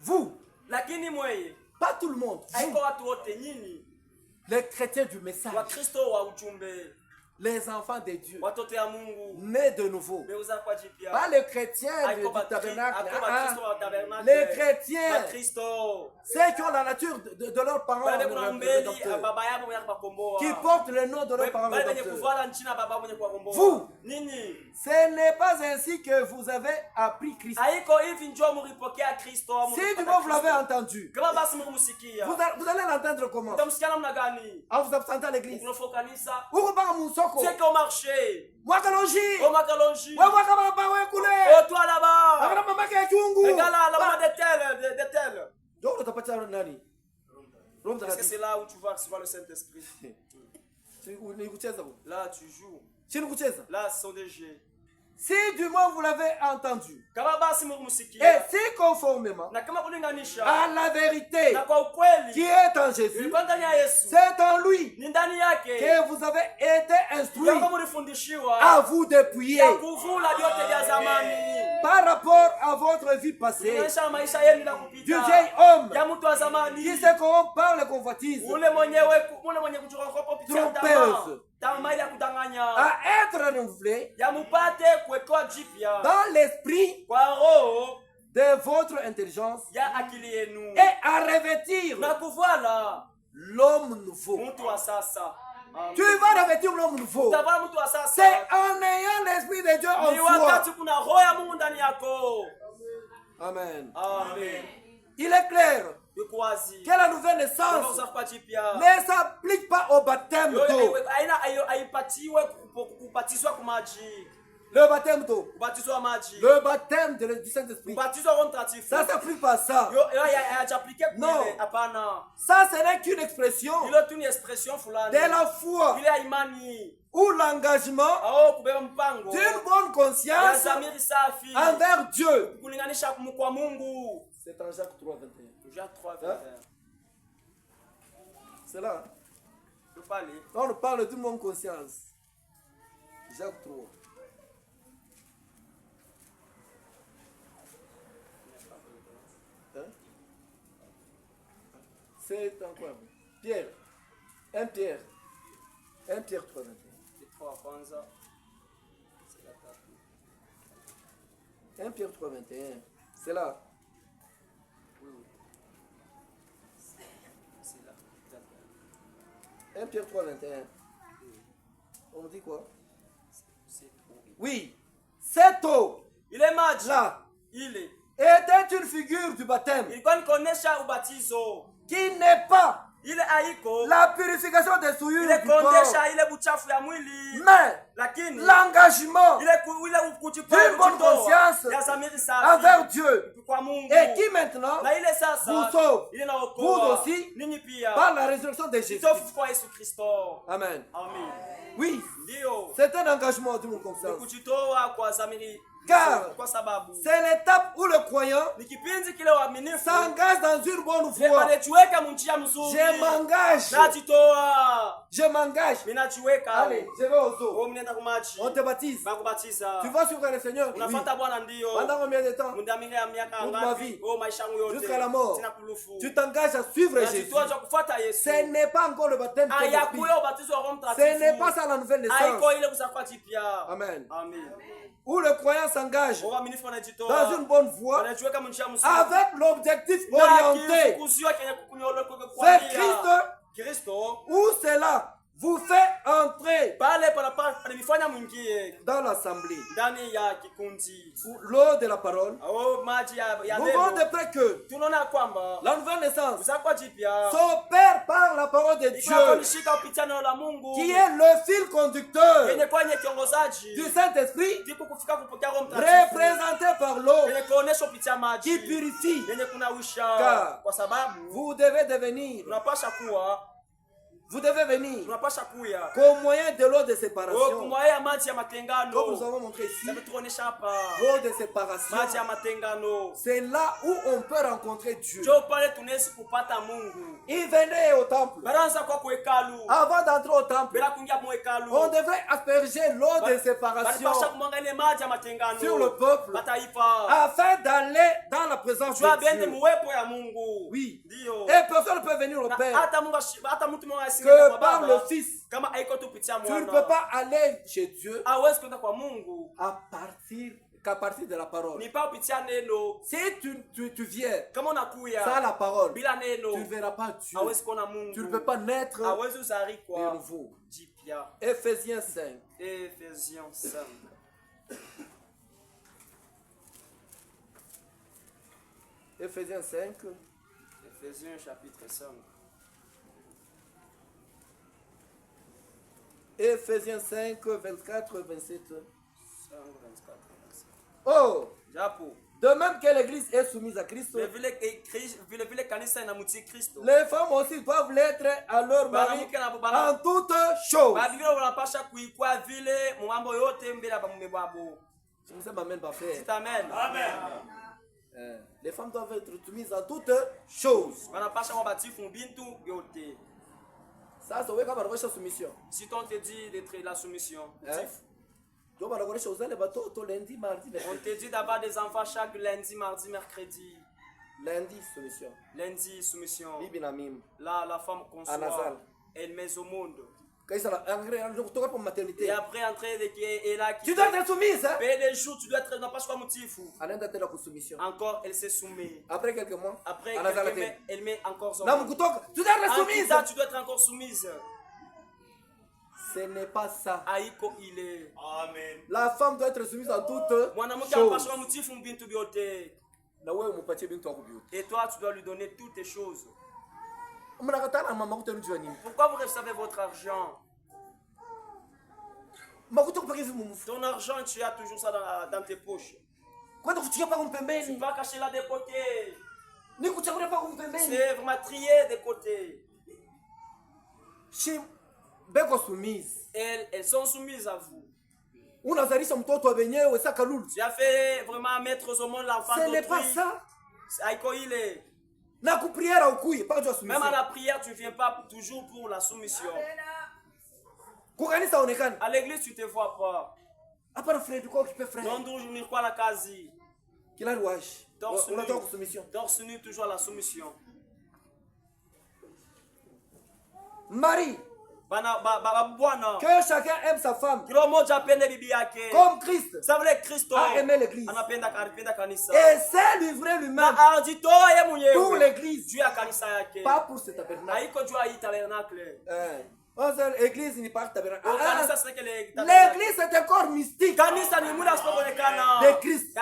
vous, Lakini mweye, pas tout le monde, vous, haiko watu wote nyinyi, les chrétiens du message, Wakristo wa ujumbe, les enfants de Dieu, watoto ya Mungu, nés de nouveau, beuza kwa jipya. pas les chrétiens Haiko du tabernacle, Wakristo wa tabernacle. les chrétiens, Wakristo. ceux qui ont la nature de leurs parents, Bale kuna mbeli rédempteurs, baba yao mwenye kuwakomboa. qui portent le nom de leurs parents Bale wenye rédempteurs. kuvala nchini baba mwenye kuwakomboa. Vous. Nini? Ce n'est pas ainsi que vous avez appris Christ. Haiko hivi njoo mlipokea Kristo. Si du moins vous l'avez entendu, Kama basi mumsikia. vous allez l'entendre comment? Utamsikia namna gani? En vous absentant à l'église. Unafo kanisa. Ou pas mon soko. C'est qu'au marché. Mwakalonji. Au makalonji. Wa mwakababa we kule. Au toi là-bas. Akana mama ke chungu. Regala la maman de tel. Donc utapatia nani? Roho Est-ce que c'est là où tu vas recevoir le Saint-Esprit? Là tu joues. Là ce sont des jeux. Si du moins vous l'avez entendu, Kama basi et mumsikia. si conformément Na kama kulinganisha. à la vérité Na kwa ukweli. qui est en Jésus, Ilikuwa ndani ya Yesu. c'est en lui Ni ndani yake. que vous avez été instruits Kama mlifundishiwa. à vous dépouiller Ya kuvula vyote vya zamani. par rapport à votre vie passée Kuonyesha maisha yenu na kupita. du vieil homme Ya mtu wa zamani. qui se corrompt par les convoitises, Ule mwenye kuchukua kupitia tamaa. trompeuse, Tamaa ya kudanganya. à être renouvelé Ya mupate kuwekwa jipya. dans l'esprit Kwa roho de votre intelligence ya akili yenu. et à revêtir Na kuvala l'homme nouveau. mtu wa sasa. Tu vas revêtir l'homme nouveau. Utavala mtu wa C'est sasa. en ayant l'esprit de Dieu en Ni soi. wakati kuna roho ya Mungu ndani yako. Amen. Amen. Il est clair Yuko wazi. que la nouvelle naissance Unaweza kwa jipya. ne s'applique pas au baptême d'eau. Haipatiwe kubatizwa kwa maji. Le baptême d'eau. Kubatizwa maji. Le baptême du Saint-Esprit. Kubatizwa Roho Mtakatifu. Ça ne s'applique pas à ça. Hayajaplike Non. kule. Hapana. Ça, ce n'est qu'une expression Hilo tu ni expression fulani. de la foi Ile ya imani. ou l'engagement d'une bonne conscience envers Dieu. C'est en Jacques 3, 21. Jacques 3, 21. C'est là. On parle d'une bonne conscience. Jacques 3. C'est encore Pierre. 1 Pierre. 1 Pierre 3, 21. 1 Pierre 3, 21. C'est là. C'est là. 1 Pierre 3, 21. On dit quoi? Oui. Cette eau. Il est match. Là. Il est. Était une figure du baptême. Il connaît au baptizo. Qui n'est pas ile haiko la purification des souillures ile du corps, kondesha ile buchafu ya mwili, mais lakini l'engagement ile d'une bonne conscience envers Dieu, kwa Mungu, et qui maintenant na ile sasa vous sauve, ile na vous aussi, ninyi pia par la résurrection de Jésus. kwa Yesu Kristo. Amen. Amen. Oui, ndio c'est un engagement d'une bonne conscience. Kujitoa kwa zamiri. Car c'est l'étape où le croyant s'engage dans une bonne voie. Je m'engage. Allez, je vais au zoo. On te baptise. Tu vas suivre le Seigneur. Oui. Pendant combien de temps? Toute ma vie. Jusqu'à la mort. Tu t'engages à suivre Jésus. Ce n'est pas encore le baptême de l'Esprit. Ce n'est pas ça la nouvelle naissance. Amen. Amen. Où le croyant s'engage dans une bonne voie avec l'objectif orienté vers Christ, où cela vous fait entrer dans l'assemblée. L'eau de la parole. Nous voyons de près que la nouvelle naissance s'opère par la parole de Dieu, qui est le fil conducteur du Saint-Esprit, représenté par l'eau qui purifie. Car vous devez devenir, vous devez venir qu'au moyen de l'eau de séparation, comme nous avons montré ici, l'eau de séparation, c'est là où on peut rencontrer Dieu. Il venait au temple. Avant d'entrer au temple, on devrait asperger l'eau de séparation sur le peuple afin d'aller dans la présence de Dieu. Oui. Et personne ne peut venir au Père que par le Fils. Tu ne peux pas aller chez Dieu qu'à partir de la parole. Si tu viens sans la parole, tu ne verras pas Dieu. Tu ne peux pas naître de nouveau. Ephésiens 5. Ephésiens 5. Ephésiens 5. Ephésiens chapitre 5. Ephésiens 5, 24, 27. Oh! De même que l'Église est soumise à Christ, les femmes aussi doivent l'être à leur mari en toutes choses. Les femmes doivent être soumises à toutes choses. Ça, c'est la soumission. Si on te dit d'être la soumission, on te dit d'avoir des enfants chaque lundi, mardi, mercredi. Lundi, soumission. Lundi, soumission. Là, la femme conçoit, elle met au monde. Et après entrer de qui est là, tu dois être soumise. Les jours, tu dois être dans pas motif. Encore, elle se soumet. Après quelques mois, elle met encore son. Tu dois être soumise. Tu dois être encore soumise. Ce n'est pas ça. Aïko il est. Amen. La femme doit être soumise à toutes choses. Et toi, tu dois lui donner toutes les choses. Pourquoi vous recevez votre argent? Ton argent, tu as toujours ça dans tes poches. Tu ne vas cacher là de côté. C'est vraiment trié de côté. elles sont soumises à vous. Tu as fait vraiment mettre au monde l'enfant d'autrui. Ce n'est pas ça. Même à la prière, tu ne viens pas toujours pour la soumission. À l'église, tu ne te vois pas. Non, toujours ni quoi la casi. Torse nu, toujours à la soumission. Marie. Que chacun aime sa femme. Comme Christ a aimé l'église. Et s'est livré lui-même pour l'église. Pas pour ce tabernacle. L'église n'est pas tabernacle. L'église est un corps mystique de Christ.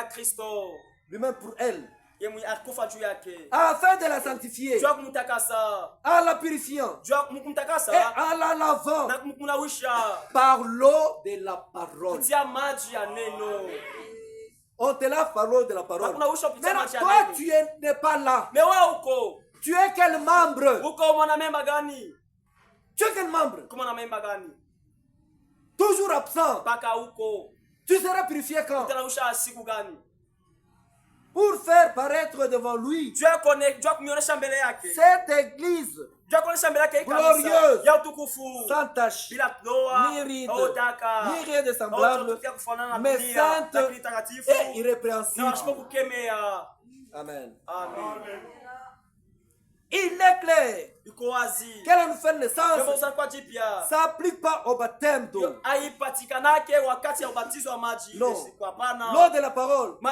Lui-même pour elle. Afin de la sanctifier, en la purifiant et en la lavant par l'eau de la parole. On te lave par l'eau de la parole. Maintenant, toi, tu n'es pas là. Tu es quel membre? Tu es quel membre? Toujours absent. Tu seras purifié quand? Pour faire paraître devant lui cette église glorieuse, sans tache, ni ride, ni rien de semblable, mais sainte et irrépréhensible. Amen. Il est clair que la nouvelle naissance ne s'applique pas au baptême d'eau. Non. L'eau de la parole. Nous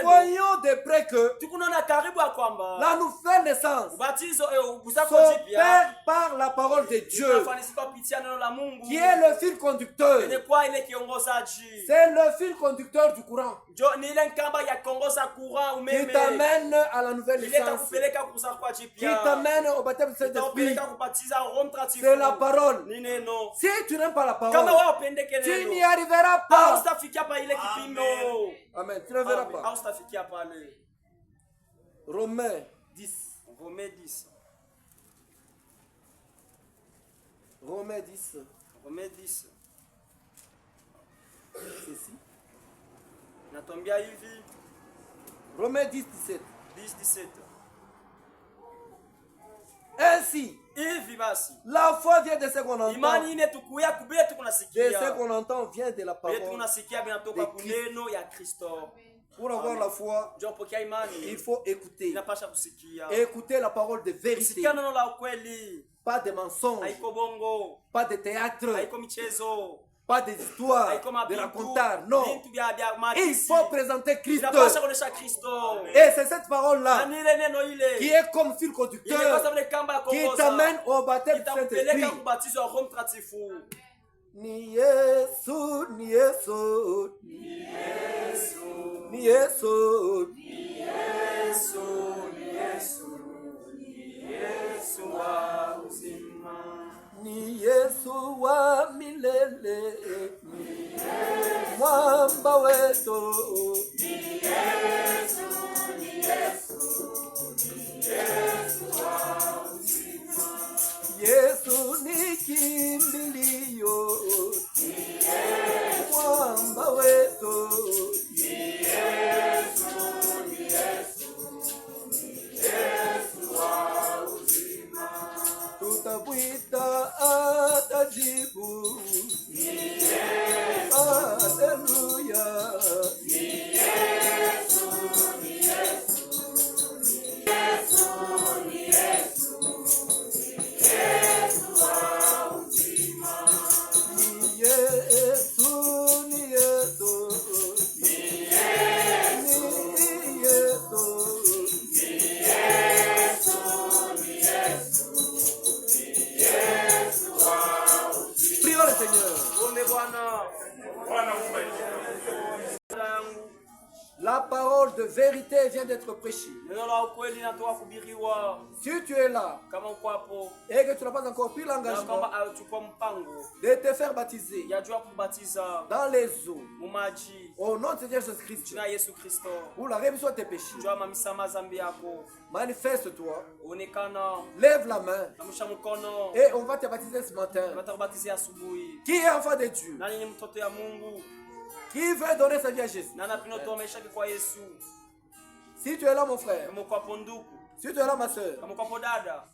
voyons de près que la nouvelle naissance s'opère par la parole de Dieu, qui est le fil conducteur. C'est le fil conducteur du courant qui t'amène à la nouvelle naissance, qui t'amène au baptême de Saint-Esprit. C'est la parole. Si tu n'aimes pas la parole, tu n'y arriveras pas. Amen. Tu ne verras pas. Romains 10. C'est ici. Romains 10, 17. Ainsi, la foi vient de ce qu'on entend. De ce qu'on entend vient de la parole de Christ. Pour avoir la foi, il faut écouter. Écouter la parole de vérité. Pas de mensonges, pas de théâtre, pas des histoires de racontards. Non. Il faut présenter Christ. Et c'est cette parole-là qui est comme fil conducteur qui t'amène au baptême du Saint-Esprit. Ni Yesu, ni Yesu, ni Yesu, ni Yesu, ni Yesu, ni Yesu, ni Yesu wa uzima, ni Yesu wa milele, ni Yesu mwamba wetu, ni Yesu, ni Yesu, ni Yesu wa uzima, Yesu ni kimbilio, ni Yesu mwamba wetu, ni Yesu, ni Yesu, ni Yesu wa uzima, tutamwita atajibu, ni Yesu, haleluya, ni Yesu, ni Yesu, ni Yesu, ni Yesu, Yesu wa uzima, ni Yesu, ni Yesu, ni Yesu, ni Yesu, ni Yesu, ni Yesu, ni Yesu wa uzima. Prions le Seigneur. La parole de vérité vient d'être prêchée. Si tu es là et que tu n'as pas encore pris l'engagement de te faire baptiser dans les eaux au nom de Seigneur Jésus-Christ pour la rémission de tes péchés, manifeste-toi, lève la main et on va te baptiser ce matin. Qui est enfant de Dieu? Qui veut donner sa vie à Jésus? Si tu es là, mon frère, si tu es là, ma soeur,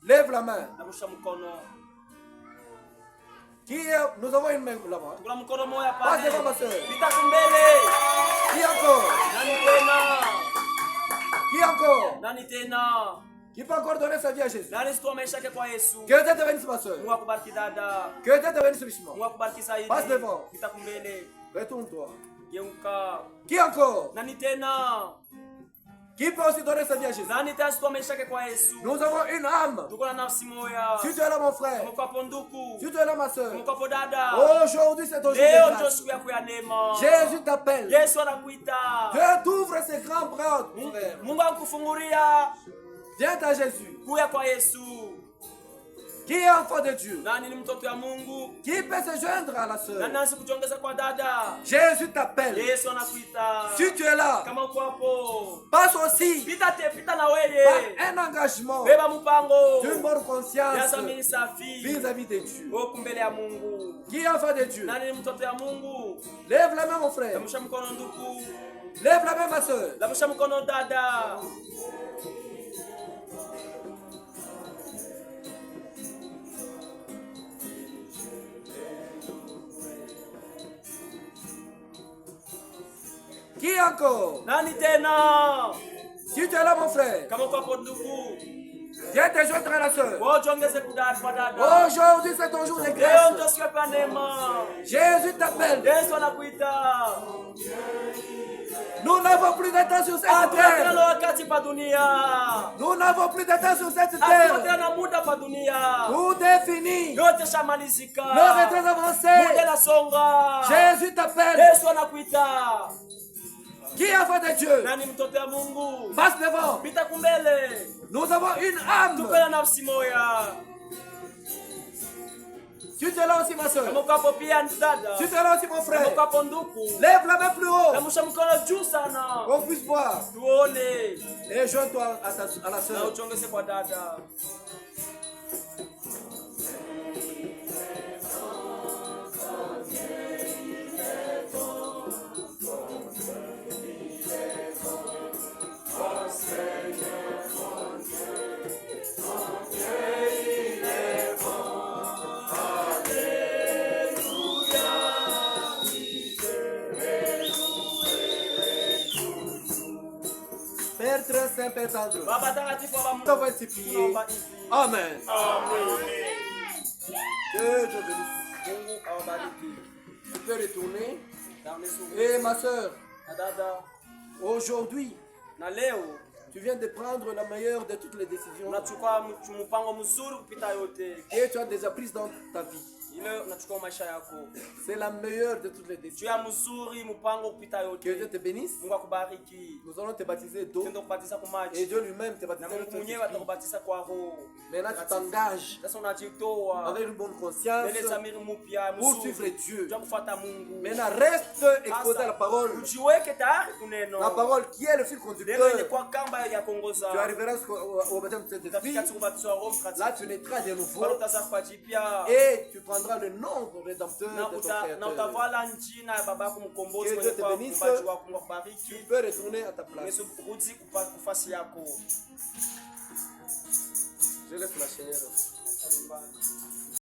lève la main. Qui est... Nous avons une main là-bas. Passe devant ma soeur. Qui encore? Qui encore? Qui peut encore donner sa vie à Jésus? Que Dieu te bénisse, ma soeur. Que Dieu te bénisse richement. Passe devant. Retourne-toi. Qui encore? Qui peut aussi donner sa vie à Jésus? Nous avons une âme. Si tu es là, mon frère, si tu es là, ma soeur, aujourd'hui c'est ton jour de grâce. Jésus t'appelle. Dieu t'ouvre ses grands bras, frère. Viens à Jésus. Qui est enfant de Dieu? Qui peut se joindre à la sœur? Jésus t'appelle. Si tu es là, passe aussi par un engagement d'une bonne conscience vis-à-vis de Dieu. Qui est enfant de Dieu? Lève la main, mon frère. Lève la main, ma soeur. Qui encore? Si tu es là, mon frère, viens te joindre à la soeur. Aujourd'hui c'est ton jour de grâce. Jésus t'appelle. Nous n'avons plus de temps sur cette terre. Nous n'avons plus de temps sur cette terre. Tout est fini. L'heure est très avancée. Jésus t'appelle. Qui est enfant de Dieu? Passe devant. Nous avons une âme. Si tu es là aussi, ma soeur, si tu es là aussi, mon frère, lève la main plus haut. On puisse voir. Et joins-toi à la soeur. Père très saint, Père tendre, on va se prier. Amen. Que Dieu bénisse. Tu peux retourner. Et ma soeur, aujourd'hui, tu viens de prendre la meilleure de toutes les décisions et tu as déjà prises dans ta vie. C'est la meilleure de toutes les décisions. Que Dieu te bénisse. Nous allons te baptiser d'eau et Dieu lui-même te baptisera. Maintenant tu t'engages avec une bonne conscience pour suivre Dieu. Maintenant reste exposé à la parole. La parole qui est le fil conducteur. Tu arriveras au baptême de cette esprit. Là tu naîtras de nouveau et tu prendras le nom rédempteur de ton Créateur. Que Dieu te bénisse. Tu peux retourner à ta place. Je laisse la chair.